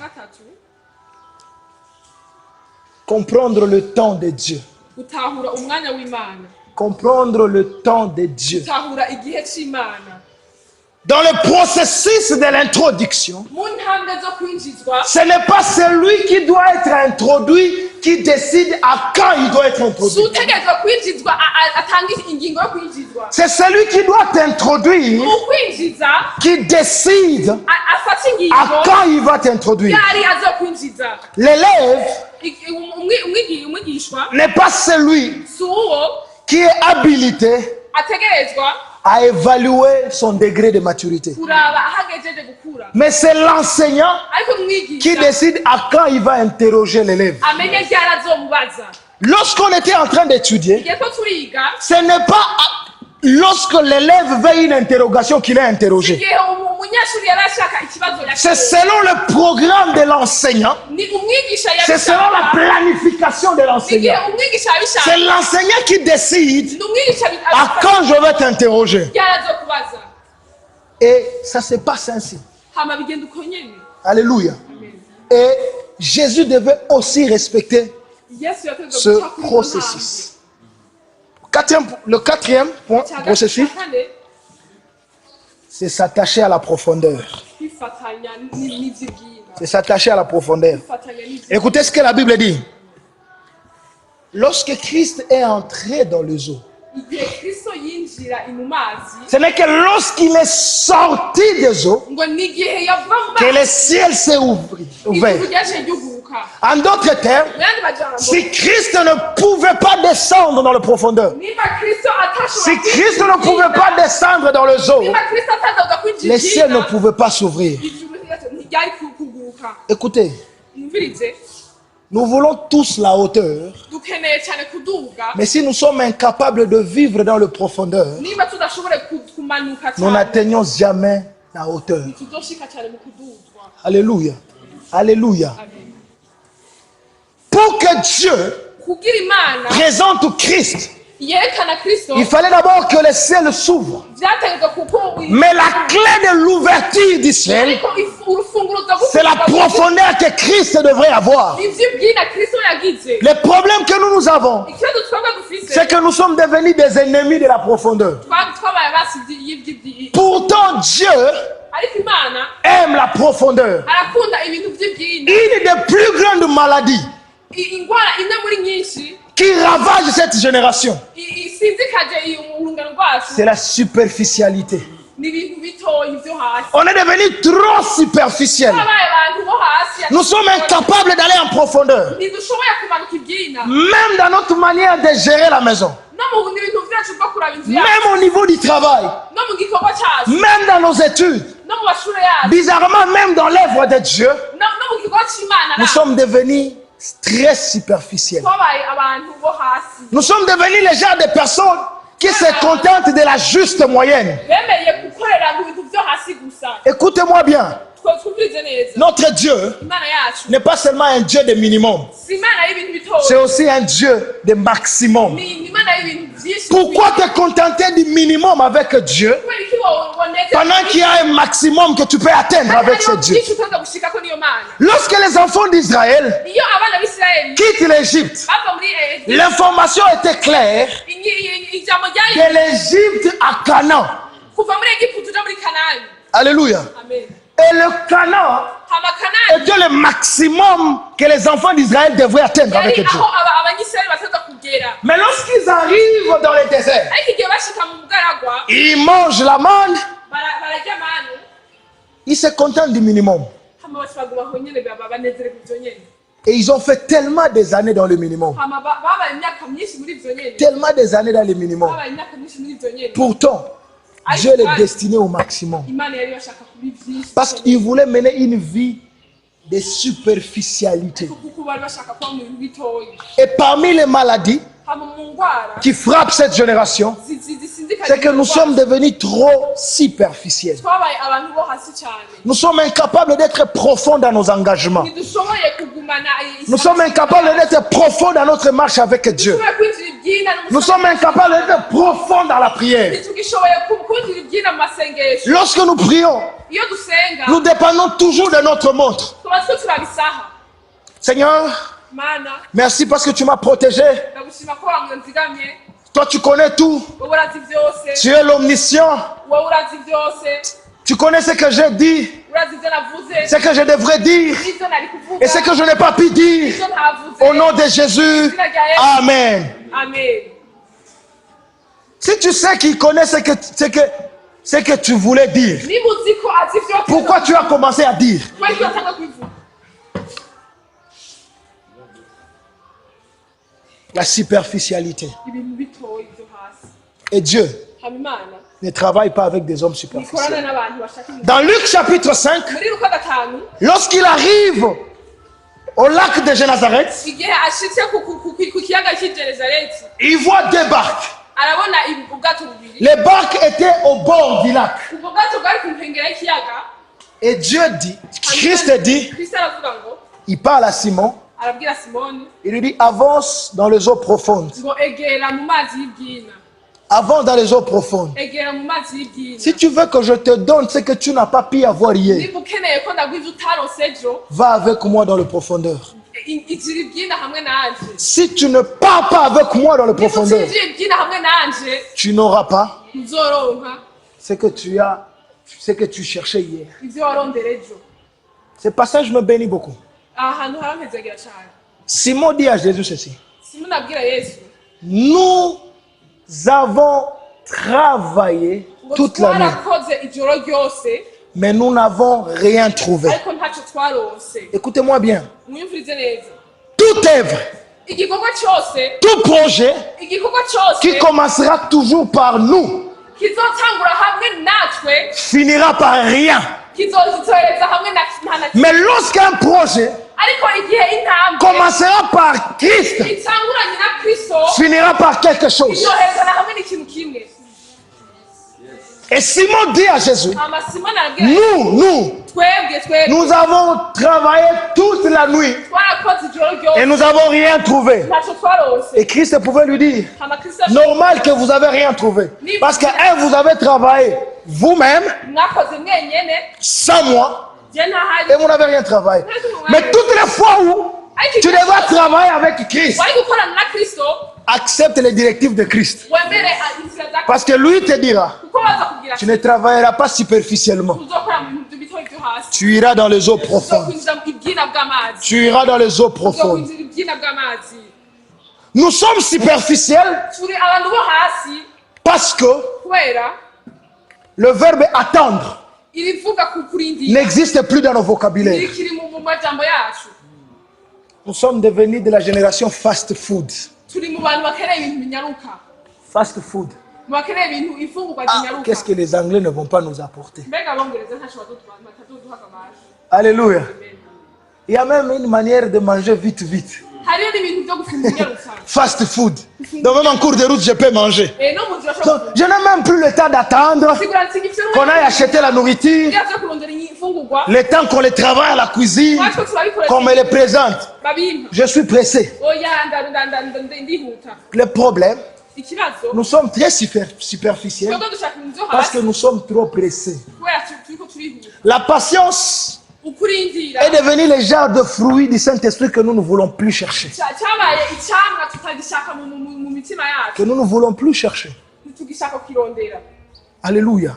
S1: comprendre le temps de Dieu. Comprendre le temps de Dieu. Dans le processus de l'introduction, ce n'est pas celui qui doit être introduit qui décide à quand il doit être introduit. C'est celui qui doit t'introduire qui décide à quand il va t'introduire. L'élève n'est pas celui qui est habilité à évaluer son degré de maturité. Mais c'est l'enseignant qui décide à quand il va interroger l'élève. Lorsqu'on était en train d'étudier, ce n'est pas lorsque l'élève veut une interrogation qu'il est interrogé. C'est selon le programme de l'enseignant. C'est selon la planification de l'enseignant. C'est l'enseignant qui décide à quand je vais t'interroger. Et ça se passe ainsi. Alléluia. Et Jésus devait aussi respecter ce processus. Le quatrième point, processus, c'est s'attacher à la profondeur. C'est s'attacher à la profondeur. Écoutez ce que la Bible dit. Lorsque Christ est entré dans les eaux, ce n'est que lorsqu'il est sorti des eaux que le ciel s'est ouvert. En d'autres termes, si Christ ne pouvait pas descendre dans la profondeur, si Christ ne pouvait pas descendre dans les eaux, le ciel ne pouvait pas s'ouvrir. Écoutez, Nous voulons tous la hauteur,
S2: dukeneye cyane kuduga
S1: mais si nous sommes incapables de vivre dans le profondeur,
S2: niba tudashobora kumanuka
S1: nous
S2: cyane
S1: n'atteignons jamais la hauteur.
S2: tuzoshika cyane mu kuduzwa.
S1: Alléluia. Alléluia.
S2: Amen.
S1: Pour que Dieu
S2: Kugira Imana
S1: présente Christ,
S2: yerekana Kristo
S1: il fallait d'abord que le ciel s'ouvre.
S2: byategetswe kuko
S1: Mais la clé de l'ouverture du ciel,
S2: ariko urufunguruzo
S1: c'est la profondeur que Christ devrait avoir.
S2: ivy'ibwina Kristo yagize.
S1: Le problème que nous avons,
S2: Ikibazo twebwe dufise
S1: c'est que nous sommes devenus des ennemis de la profondeur.
S2: twabaye basi y'ivy'ibwina,
S1: Pourtant, Dieu
S2: ariko Imana
S1: aime la profondeur.
S2: arakunda ibintu vy'ibwina.
S1: Une des plus grandes maladies
S2: Ingwara imwe muri nyinshi
S1: qui ravage cette génération,
S2: isinzikaje urungano rwacu
S1: c'est la superficialité.
S2: ni ibintu bitoyi vyo hasi.
S1: On est devenu trop superficiel.
S2: Twabaye abantu bo hasi
S1: Nous sommes incapables d'aller en profondeur.
S2: ntidushoboye kumanuka ibwina
S1: Même dans notre manière de gérer la maison.
S2: no mu bintu vyacu bwo kuraba inzu yacu
S1: Même au niveau du travail.
S2: no mu gikorwa cacu
S1: Même dans nos études.
S2: no mu mashure yacu
S1: Bizarrement, même dans l'œuvre de Dieu,
S2: no mu gikorwa c'Imana
S1: nous sommes devenus très superficiels.
S2: twabaye abantu bo hasi
S1: Nous sommes devenus les genres de personnes qui se contentent de la juste moyenne.
S2: bemeye gukorera mu bintu vyo hasi gusa.
S1: Écoutez-moi bien.
S2: Twumvirize neza
S1: Notre Dieu
S2: Imana yacu
S1: n'est pas seulement un Dieu de minimum.
S2: si Imana y'ibintu bitoyi
S1: C'est aussi un Dieu de maximum.
S2: ni Imana y'ibintu vyinshi.
S1: Pourquoi te contenter du minimum avec Dieu
S2: Kubera iki woneze
S1: pendant qu'il y a un maximum que tu peux atteindre avec ce Dieu?
S2: byinshi utoza gushikako niyo Mana.
S1: Lorsque les enfants d'Israël
S2: Iyo abana b'Isirayeli
S1: quittent l'Égypte,
S2: bava muri
S1: l'information était claire
S2: ijambo ryari
S1: que l'Égypte à Canaan.
S2: kuva muri Egiputa uja muri Kanani.
S1: Alléluia.
S2: Amen.
S1: Et le Canaan
S2: Hama Kanani
S1: était le maximum que les enfants d'Israël devraient atteindre avec
S2: yari
S1: Dieu.
S2: aho abanyisirayeli basaza kugera,
S1: Mais lorsqu'ils arrivent dans le désert,
S2: ariko igihe bashika mu bugaragwa
S1: ils mangent la manne,
S2: bararya manu
S1: ils se contentent du minimum.
S2: hama bose baguma aho nyene banezererwa ivyo nyene.
S1: Et ils ont fait tellement des années dans le minimum.
S2: Hama babaye imyaka myinshi muri ivyo nyene,
S1: Tellement des années dans le minimum.
S2: babaye imyaka myinshi muri ivyo nyene.
S1: Pourtant, Dieu les destinait au maximum.
S2: Imana yari bashaka kuba vyinshi
S1: Parce qu'il voulait mener une vie de superficialité.
S2: kuko bari bashaka kuba mu bintu bitoyi.
S1: Et parmi les maladies
S2: Hama mu ngwara
S1: qui frappent cette génération,
S2: zisindikaje
S1: c'est que nous sommes devenus trop superficiels.
S2: twabaye abantu bo hasi cyane.
S1: Nous sommes incapables d'être profonds dans nos engagements.
S2: Ntidushoboye kugumana
S1: Nous sommes incapables d'être profonds dans notre marche avec Dieu.
S2: Ntidushoboye kwinjira ibyina
S1: Nous sommes incapables d'être profonds dans la prière.
S2: ntitugishoboye kwinjira ibyina mu masengesho.
S1: Lorsque nous prions,
S2: Iyo dusenga
S1: nous dépendons toujours de notre montre.
S2: tuba two turabisaha.
S1: Seigneur,
S2: Mana
S1: merci parce que tu m'as protégé.
S2: ndagushima ko wanzigamye,
S1: Toi, tu connais tout.
S2: wowe urazi byose,
S1: Tu es l'omniscient.
S2: wowe urazi byose,
S1: Tu connais ce que j'ai dit,
S2: urazi ibyo navuze
S1: ce que je devrais dire
S2: n'ibyo nari kuvuga
S1: et ce que je n'ai pas pu dire.
S2: n'ibyo ntavuze.
S1: Au nom de Jésus, Amen.
S2: Amen.
S1: Si tu sais qu'il connaît ce que tu voulais dire,
S2: niba uzi ko azi ibyo
S1: pourquoi tu as commencé à dire?
S2: kubera ko atanga kubivuga.
S1: La superficialité.
S2: Ibintu bitoyi byo hasi.
S1: Et Dieu
S2: Hama Imana
S1: ne travaille pas avec des hommes
S2: ikorana
S1: superficiels.
S2: n'abantu bashaka ibintu.
S1: Dans Luc chapitre 5,
S2: Muri Luka 5
S1: lorsqu'il arrive au lac de Génazareth,
S2: igihe ashitse ku kiyaga cy'i Genezareti
S1: il voit deux barques.
S2: arabona ubwato bubiri.
S1: Les barques étaient au bord du lac.
S2: Ubwo bwato bwari ku nkengera y'ikiyaga.
S1: Et Dieu dit, Christ dit,
S2: Kristo aravuga ngo,
S1: il parle à Simon,
S2: arabwira Simoni
S1: il lui dit, avance dans les eaux profondes.
S2: ngo egera mu mazi y'ibwina,
S1: Avance dans les eaux profondes.
S2: egera mu mazi y'ibwina.
S1: Si tu veux que je te donne ce que tu n'as pas pu avoir hier,
S2: Niba ukeneye ko ndaguha ibyo utaronse ejo,
S1: va avec moi dans le profondeur.
S2: igira ibwina hamwe nanje.
S1: Si tu ne pars pas avec moi dans le
S2: Niba
S1: profondeur,
S2: utinjiye ibwina hamwe nanje,
S1: tu n'auras pas
S2: uzoronka
S1: ce que tu cherchais hier.
S2: ibyo warondera ejo.
S1: Ce passage me bénit beaucoup.
S2: Aha hantu harampezagera cyane.
S1: Simon dit à Jésus ceci.
S2: Simoni abwira Yesu
S1: Nous avons travaillé
S2: ngo
S1: toute la nuit,
S2: twarakoze ijoro ryose
S1: mais nous n'avons rien trouvé.
S2: ariko ntacyo twaronse.
S1: Écoutez-moi bien.
S2: Mwumvirize neza.
S1: Toute œuvre,
S2: Igikorwa cyose
S1: tout projet
S2: igikorwa cyose
S1: qui commencera toujours par nous
S2: kizotangura hamwe natwe
S1: finira par rien.
S2: kizohereza hamwe na
S1: Mais lorsqu'un projet
S2: ariko igihe intambwe
S1: commencera par Christ,
S2: itanguranye na Kristo
S1: finira par quelque chose.
S2: izohezana hamwe n'ikintu kimwe.
S1: Et Simon dit à Jésus,
S2: Hama Simoni arabwira
S1: nous,
S2: twebwe
S1: nous avons travaillé toute la nuit
S2: twarakoze ijoro
S1: et
S2: ryose
S1: nous n'avons rien trouvé.
S2: ntacyo twarose.
S1: Et Christ pouvait lui dire,
S2: Hama Kristo
S1: normal que vous avez rien trouvé. Parce que vous avez travaillé vous-même,
S2: mwakoze mwenyene
S1: sans moi,
S2: je ntahari
S1: et vous n'avez rien travaillé. Mais toutes les fois où tu devras travailler avec Christ,
S2: wari gukorana na Kristo
S1: accepte les directives de Christ.
S2: wemere inzira za
S1: Parce que lui te dira,
S2: kuko baza kugira
S1: tu ne travailleras pas superficiellement.
S2: uzokora mu bintu bitoyi byo hasi
S1: Tu iras dans les eaux profondes.
S2: uzokwinjira mu ibyina bw'amazi
S1: Tu iras dans les eaux profondes.
S2: uzokwinjira ibyina bw'amazi.
S1: Nous sommes superficiels
S2: turi abantu bo hasi
S1: parce que
S2: kubera
S1: le verbe attendre
S2: irivuga ku kurindira
S1: n'existe plus dans nos vocabulaires.
S2: irikiri mu majambo yacu.
S1: Nous sommes devenus de la génération fast food.
S2: turi mu bantu bakeneye ibintu binyaruka,
S1: Fast food.
S2: mu bakeneye ibintu imfungurwa
S1: Ah,
S2: zinyaruka.
S1: qu'est-ce que les Anglais ne vont pas nous apporter?
S2: mbega abongereza ntacyo bataduha amazi.
S1: Alléluia. Il y a même une manière de manger vite, vite.
S2: hariyo n'ibintu byo gufungura binyaruka.
S1: Fast food. Donc même en cours de route, je peux manger.
S2: no mu nzira
S1: Donc, je n'ai même plus le temps d'attendre
S2: sigura nsigifite
S1: qu'on aille acheter la nourriture,
S2: byo kurondera imfungurwa
S1: le temps qu'on les travaille à la cuisine,
S2: natwe turabikora
S1: qu'on me les présente.
S2: babimpa.
S1: Je suis pressé.
S2: oya ndihuta.
S1: Le problème,
S2: ikibazo
S1: nous sommes très superficiels
S2: twebwe dushaka ibintu byo
S1: parce que
S2: hasi
S1: nous sommes trop pressés.
S2: kubera turiko turihuta.
S1: La patience
S2: ukurindira
S1: est devenue le genre de fruit du Saint-Esprit que nous ne voulons plus chercher.
S2: cyabaye icyamwa tutagishaka mu mitima
S1: Que
S2: yacu,
S1: nous ne voulons plus chercher.
S2: ntitugishaka kukirondera.
S1: Alléluia.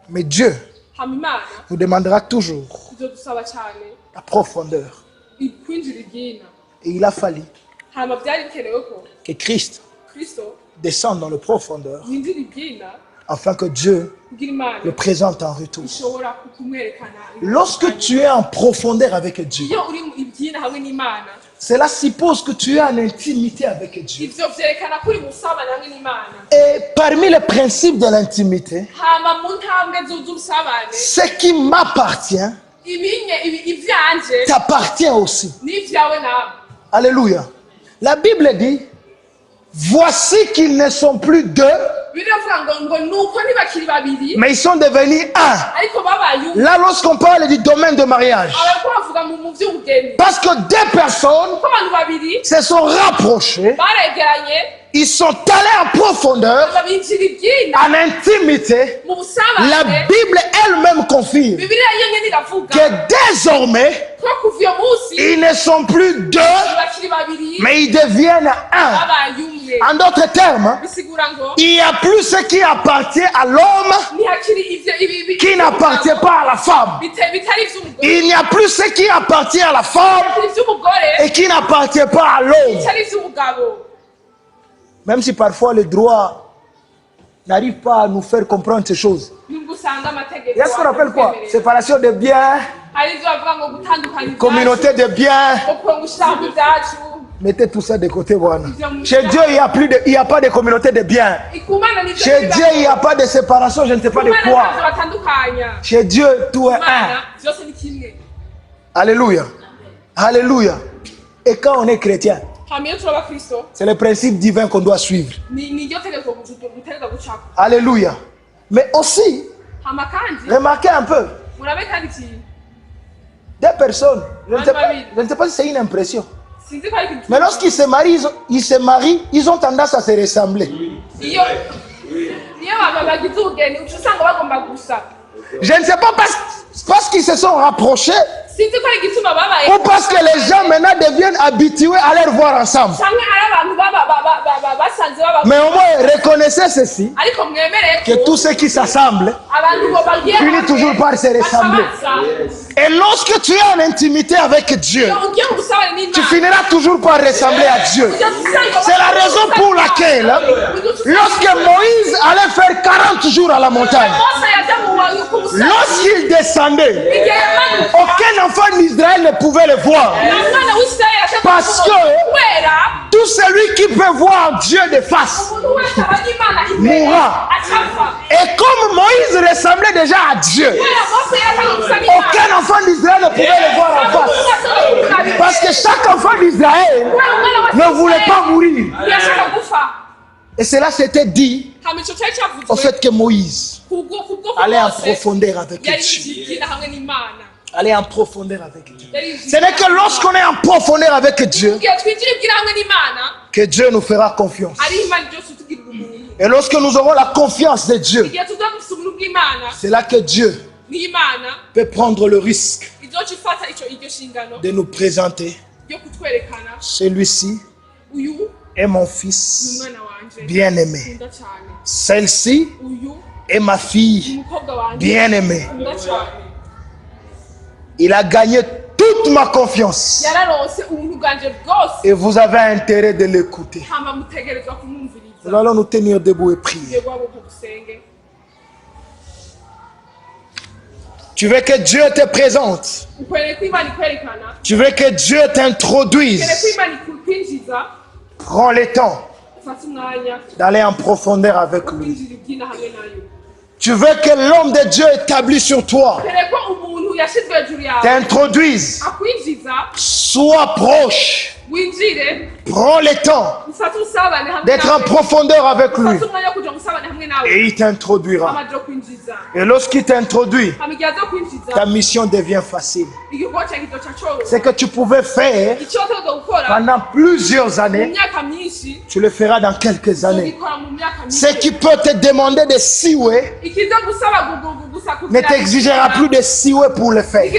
S1: Mais Dieu
S2: hama Imana
S1: nous demandera toujours
S2: izodusaba cyane
S1: la profondeur.
S2: kwinjira ibyina.
S1: Et il a fallu
S2: hama byari bikenewe ko
S1: que Christ
S2: Kristo
S1: descende dans la profondeur
S2: yinjira ibyina
S1: afin que Dieu
S2: kugira Imana
S1: le présente en retour.
S2: ishobora kumwerekana.
S1: Lorsque tu es en profondeur avec Dieu,
S2: iyo uri mu ibyina hamwe n'Imana,
S1: cela suppose que tu es en intimité avec Dieu.
S2: ivyo vyerekana ko uri musabana hamwe n'Imana.
S1: Et parmi les principes de l'intimité,
S2: hama mu ntambwe z'ubusabane
S1: ce qui m'appartient
S2: ivyanje
S1: t'appartient aussi.
S2: n'ivyawe nawe.
S1: Alléluia. La Bible dit, voici qu'ils ne sont plus deux,
S2: biravuga ngo nuko ntibakiri babiri
S1: mais ils sont devenus un.
S2: ariko babaye umwe.
S1: Là, lorsqu'on parle du domaine de mariage,
S2: abariko bavuga mu vy'ubugeni
S1: parce que deux personnes
S2: ko abantu babiri
S1: se sont rapprochées,
S2: baregeranye
S1: ils sont allés en profondeur,
S2: babinjira ibyina
S1: en intimité.
S2: mu
S1: La
S2: busabane.
S1: Bible elle-même confirme
S2: bibiliya yenyene iravuga
S1: que désormais,
S2: ko kuva iyo munsi
S1: ils ne sont plus deux,
S2: ntibakiri babiri
S1: mais ils deviennent un.
S2: babaye umwe.
S1: En d'autres termes,
S2: bisigura ngo
S1: il n'y a plus ce qui appartient à l'homme
S2: ntihakiri ivyo
S1: qui n'appartient pas à la femme.
S2: bitari ivy'umugore,
S1: Il n'y a plus ce qui appartient à la femme
S2: bitari ivy'umugore,
S1: et qui n'appartient pas à l'homme.
S2: bitari ivy'umugabo.
S1: Même si parfois le droit n'arrive pas à nous faire comprendre ces choses.
S2: nubwo usanga amategeko
S1: Il y a ce qu'on appelle quoi?
S2: atwemerera.
S1: Séparation des biens,
S2: hari ivyo bavuga ngo gutandukanya ibyacu,
S1: communauté des biens.
S2: ngo gushyira mu byacu.
S1: Mettez tout ça de côté, voilà. Chez Dieu, il n'y a pas de communauté de biens.
S2: Ikumana n'ibyo
S1: Chez Dieu, il n'y a pas de séparation, je ne sais pas de
S2: Ikumana
S1: quoi.
S2: ntabyo batandukanya.
S1: Chez Dieu, tout est un.
S2: Imana byose ni kimwe.
S1: Alléluia. Alléluia. Et quand on est chrétien,
S2: hama iyo turi abakristo
S1: c'est le principe divin qu'on doit suivre.
S2: niryo tegeko gutereza gucako.
S1: Alléluia. Mais aussi,
S2: hama kandi
S1: remarquez un peu,
S2: murabe kandi ikintu
S1: des personnes, je ne sais pas si c'est une impression,
S2: sinzi ko ari ikintu
S1: mais lorsqu'ils se marient, ils ont tendance à se ressembler.
S2: iyo bagize ubugeni uca usanga bagomba gusa.
S1: Je ne sais pas parce qu'ils se sont rapprochés
S2: sinzi ko ari igituma babaye
S1: ou parce que les gens maintenant deviennent habitués à les voir ensemble.
S2: canke ari abantu basanze baba.
S1: Mais au moins, reconnaissez ceci,
S2: ariko mwemereye
S1: que tous ceux qui s'assemblent
S2: abantu bo bagiye
S1: finissent toujours par se ressembler. Et lorsque tu es en intimité avec Dieu,
S2: ugiye mu busabane n'Imana
S1: tu finiras toujours par ressembler à Dieu. C'est la raison pour laquelle, lorsque Moïse allait faire 40 jours à la montagne,
S2: Mose yajya mu ku busabane
S1: lorsqu'il descendait,
S2: igihe yamanuka
S1: aucun enfant d'Israël ne pouvait le voir.
S2: nta mwana w'isirayeli
S1: Parce que
S2: kubera
S1: tout celui qui peut voir Dieu de face
S2: umuntu wese abona imana imbere
S1: mourra.
S2: acapfa.
S1: Et comme Moïse ressemblait déjà à Dieu,
S2: kubera mose yashaka gusa n'imana
S1: aucun enfant d'Israël ne pouvait le voir en face. Parce que chaque enfant d'Israël ne voulait pas mourir.
S2: yashaka gufa.
S1: Et cela s'était dit
S2: hama ico cari
S1: au
S2: cavuzwe
S1: fait que Moïse
S2: kubwo
S1: allait en
S2: bwose
S1: profondeur avec
S2: yari
S1: Dieu.
S2: yigira hamwe n'imana.
S1: Aller en profondeur avec Dieu.
S2: Yari
S1: Ce n'est que lorsqu'on est en profondeur avec Dieu
S2: igihe twinjira ibwira hamwe n'imana
S1: que Dieu nous fera confiance.
S2: ariho imana ryose itugirira umuntu.
S1: Et lorsque nous aurons la confiance de Dieu,
S2: igihe tuza dufise ubuntu bw'imana
S1: c'est là que Dieu
S2: n'imana
S1: peut prendre le risque
S2: izoca ifata iryo shingano
S1: de nous présenter.
S2: ryo kutwerekana
S1: Celui-ci
S2: uyu
S1: est mon
S2: ni
S1: fils
S2: umwana wanje
S1: bien-aimé.
S2: nkunda cyane,
S1: Celle-ci
S2: uyu
S1: est ma fille
S2: umukobwa wanje
S1: bien-aimée.
S2: nkunda cyane.
S1: Il a gagné toute ma confiance.
S2: yararonse ubuntu bwanje bwose
S1: Et vous avez intérêt de l'écouter.
S2: hama mutegerezwa kumwumviriza.
S1: Nous allons nous tenir debout et prier.
S2: Ugiye guhaguruka dusenge.
S1: Tu veux que Dieu te présente.
S2: ukwiriye ko imana ikwerekana,
S1: Tu veux que Dieu
S2: ukwiriye ko
S1: t'introduise.
S2: imana ikwinjiza.
S1: Prends le temps
S2: ufate umwanya
S1: d'aller en profondeur avec lui.
S2: kwinjira ibyina hamwe nayo.
S1: Tu veux que l'homme de Dieu établi sur toi
S2: ukwiriye ko umuntu yashyizwe hejuru yawe
S1: t'introduise.
S2: akwinjiza,
S1: Sois proche.
S2: winjire,
S1: Prends le temps
S2: ufate usabane hamwe
S1: d'être en
S2: nawe,
S1: profondeur avec lui.
S2: ufate umwanya wo kuja musabane hamwe nawe,
S1: Et il t'introduira.
S2: amaze kwinjiza.
S1: Et lorsqu'il t'introduit,
S2: hama igihe aza kwinjiza
S1: ta mission devient facile.
S2: igikorwa cyawe kizoca cyoroha.
S1: Ce que tu pouvais faire
S2: icyo wategerezwa gukora
S1: pendant plusieurs
S2: mu
S1: années,
S2: myaka myinshi
S1: tu le feras dans quelques années.
S2: uzogikora mu myaka
S1: Ce
S2: myinshi.
S1: qui peut te demander de siouer
S2: ikiza gusaba gusa
S1: ne t'exigera plus de siouer pour le faire.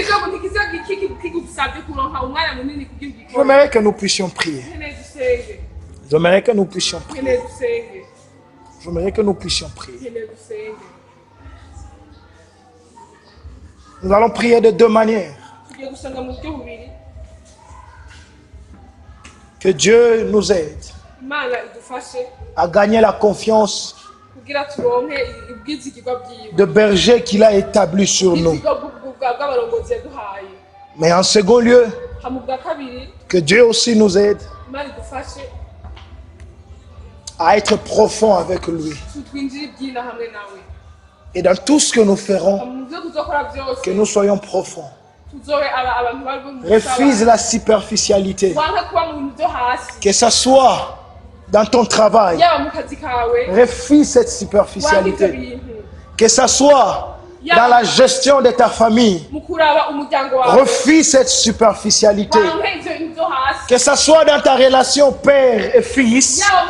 S2: kigusabye kuronka umwanya munini kugira igikora.
S1: J'aimerais que nous puissions prier.
S2: nkeneye dusenge,
S1: J'aimerais que nous puissions prier.
S2: nkeneye dusenge,
S1: J'aimerais que nous puissions prier.
S2: nkeneye dusenge.
S1: Nous allons prier de deux manières.
S2: tugiye gusenga mu buryo bubiri.
S1: Que Dieu nous aide
S2: imana idufashe
S1: à gagner la confiance
S2: kugira turonke ubwizigirwa bwiwe,
S1: de berger qu'il a établi sur nous.
S2: ubwizigirwa bw'abarongozi yaduhaye.
S1: Mais en second lieu,
S2: hama ubwa kabiri
S1: que Dieu aussi nous aide
S2: imana idufashe
S1: à être profond avec lui.
S2: twinjire ibyina hamwe nawe.
S1: Et dans tout ce que nous ferons,
S2: hama mu byo tuzokora byose
S1: que nous soyons profonds.
S2: tuzobe abantu bari mu
S1: Refuse la superficialité.
S2: wange kuba mu bintu byo hasi,
S1: Que ce soit dans ton travail.
S2: yaba mu kazi kawe
S1: Refuse cette
S2: wange ibyo
S1: superficialité.
S2: bintu,
S1: Que ce soit dans la gestion de ta famille.
S2: mu kuraba umuryango wawe
S1: Refuse cette superficialité.
S2: wange ibyo bintu byo hasi,
S1: Que ce soit dans ta relation père et fils.
S2: yaba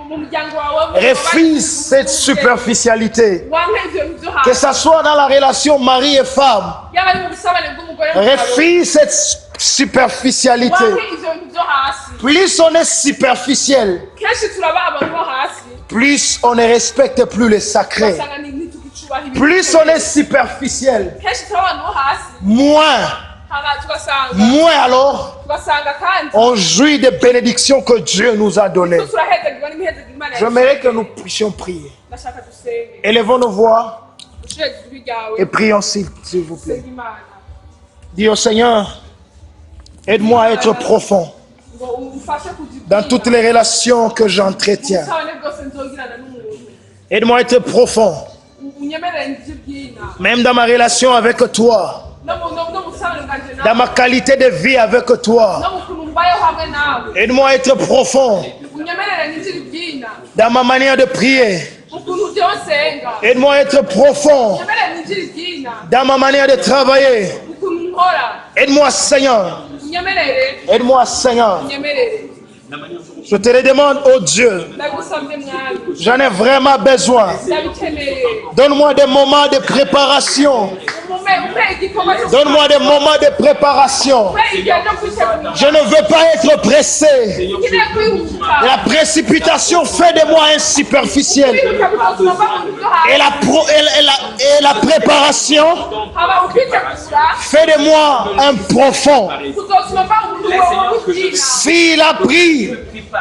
S2: mu muryango wawe
S1: Refuse cette superficialité.
S2: wange ibyo bintu byo
S1: Que
S2: hasi,
S1: ce soit dans la relation mari et femme.
S2: yaba ari mu busabane bw'umugore n'umugabo,
S1: Refuse cette superficialité.
S2: wange ibyo bintu byo hasi.
S1: Plus on est superficiel,
S2: kenshi turaba abantu bo hasi
S1: plus on ne respecte plus le sacré.
S2: ugasanga ntitugicubaha ibintu
S1: Plus on est superficiel,
S2: kenshi turaba abantu bo hasi
S1: moins,
S2: tugasanga
S1: alors
S2: kandi
S1: on jouit des bénédictions que Dieu nous a données.
S2: turahezagirwa n'imihezagiro Imana
S1: J'aimerais que nous puissions prier.
S2: ndashaka dusenge
S1: Élevons nos voix
S2: ushire ijwi ryawe
S1: et prions s'il vous plaît.
S2: usenge Imana
S1: Dis au Seigneur, aide-moi à être profond
S2: ngo umfashe kugira
S1: dans toutes les relations que j'entretiens.
S2: ubusabane bwose nzogirana n'umuntu,
S1: Aide-moi à être profond,
S2: unyemerere njye ibyina
S1: même dans ma relation avec toi,
S2: no mu busabane bwanje
S1: dans
S2: nawe,
S1: ma qualité de vie avec toi.
S2: no mu kuntu mbayeho hamwe nawe,
S1: Aide-moi à être profond
S2: unyemerere njye ibyina
S1: dans ma manière de prier.
S2: mu kuntu ujya nsenga,
S1: Aide-moi à être profond
S2: unyemerere njye ibyina
S1: dans ma manière de travailler.
S2: mu kuntu nkora,
S1: Aide-moi, Seigneur.
S2: unyemerere
S1: Aide-moi, Seigneur.
S2: unyemerere.
S1: Je te le demande, oh Dieu.
S2: ndagusabye mwami,
S1: J'en ai vraiment besoin.
S2: ndabikeneye.
S1: Donne-moi des moments de préparation.
S2: umpe igikorwa cyo
S1: Donne-moi des moments de préparation.
S2: umpe igihe cyo kwitegura,
S1: Je ne veux pas être pressé.
S2: nkeneye kwihuta,
S1: La précipitation fait de moi un superficiel.
S2: kwihuta bitotuma mba mu byo
S1: Et
S2: hasi,
S1: la préparation
S2: haba ukwitegura
S1: fait de moi un profond.
S2: kuzotuma mba umuntu wowe w'ibyina.
S1: S'il a pris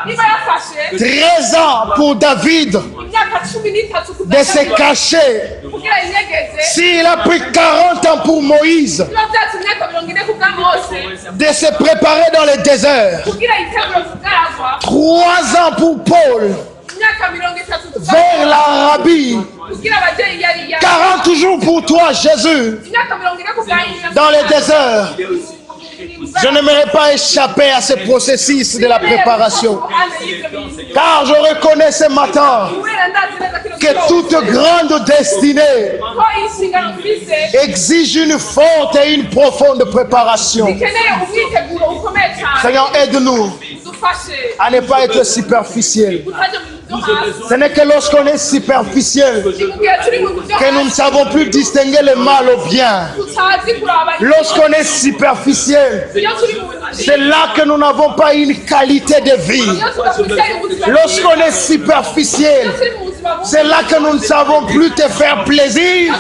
S2: niba yafashe
S1: 13 ans pour David,
S2: myaka 13
S1: de se cacher.
S2: kugira inyegeze
S1: S'il a pris 40 ans pour Moïse
S2: byatse imyaka 40 kubwa Mose
S1: de se préparer dans le désert,
S2: kugira itegure kugaragwa
S1: 3 ans pour Paul
S2: imyaka 30
S1: vers l'Arabie,
S2: kugira ababyeyi yari
S1: 40 jours pour toi, Jésus,
S2: imyaka 40 kubwa
S1: dans le désert. Je n'aimerais pas échapper à ce processus de la préparation. Car je reconnais ce matin que toute grande destinée exige une forte et une profonde préparation. Seigneur, aide-nous à ne pas être superficiel. Ce n'est que lorsqu'on est superficiel que nous ne savons plus distinguer le mal au bien. Lorsqu'on est superficiel, c'est là que nous n'avons pas une qualité de vie. Lorsqu'on est superficiel, c'est là que nous ne savons plus te faire plaisir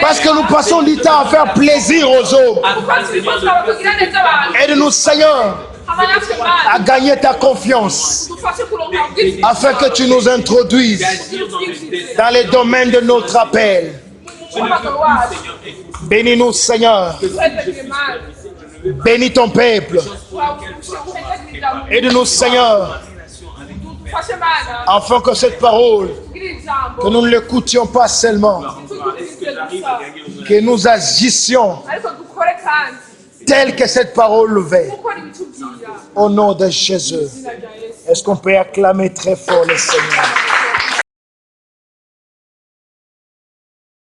S1: parce que nous passons du temps à faire plaisir aux hommes. Aide-nous, Seigneur, à gagner ta confiance afin que tu nous introduises dans les domaines de notre appel. Bénis-nous, Seigneur. Bénis ton peuple. Aide-nous, Seigneur, afin que cette parole, que nous ne l'écoutions pas seulement, que nous agissions telle que cette parole le veut. Au nom de Jésus. Est-ce qu'on peut acclamer très fort le Seigneur?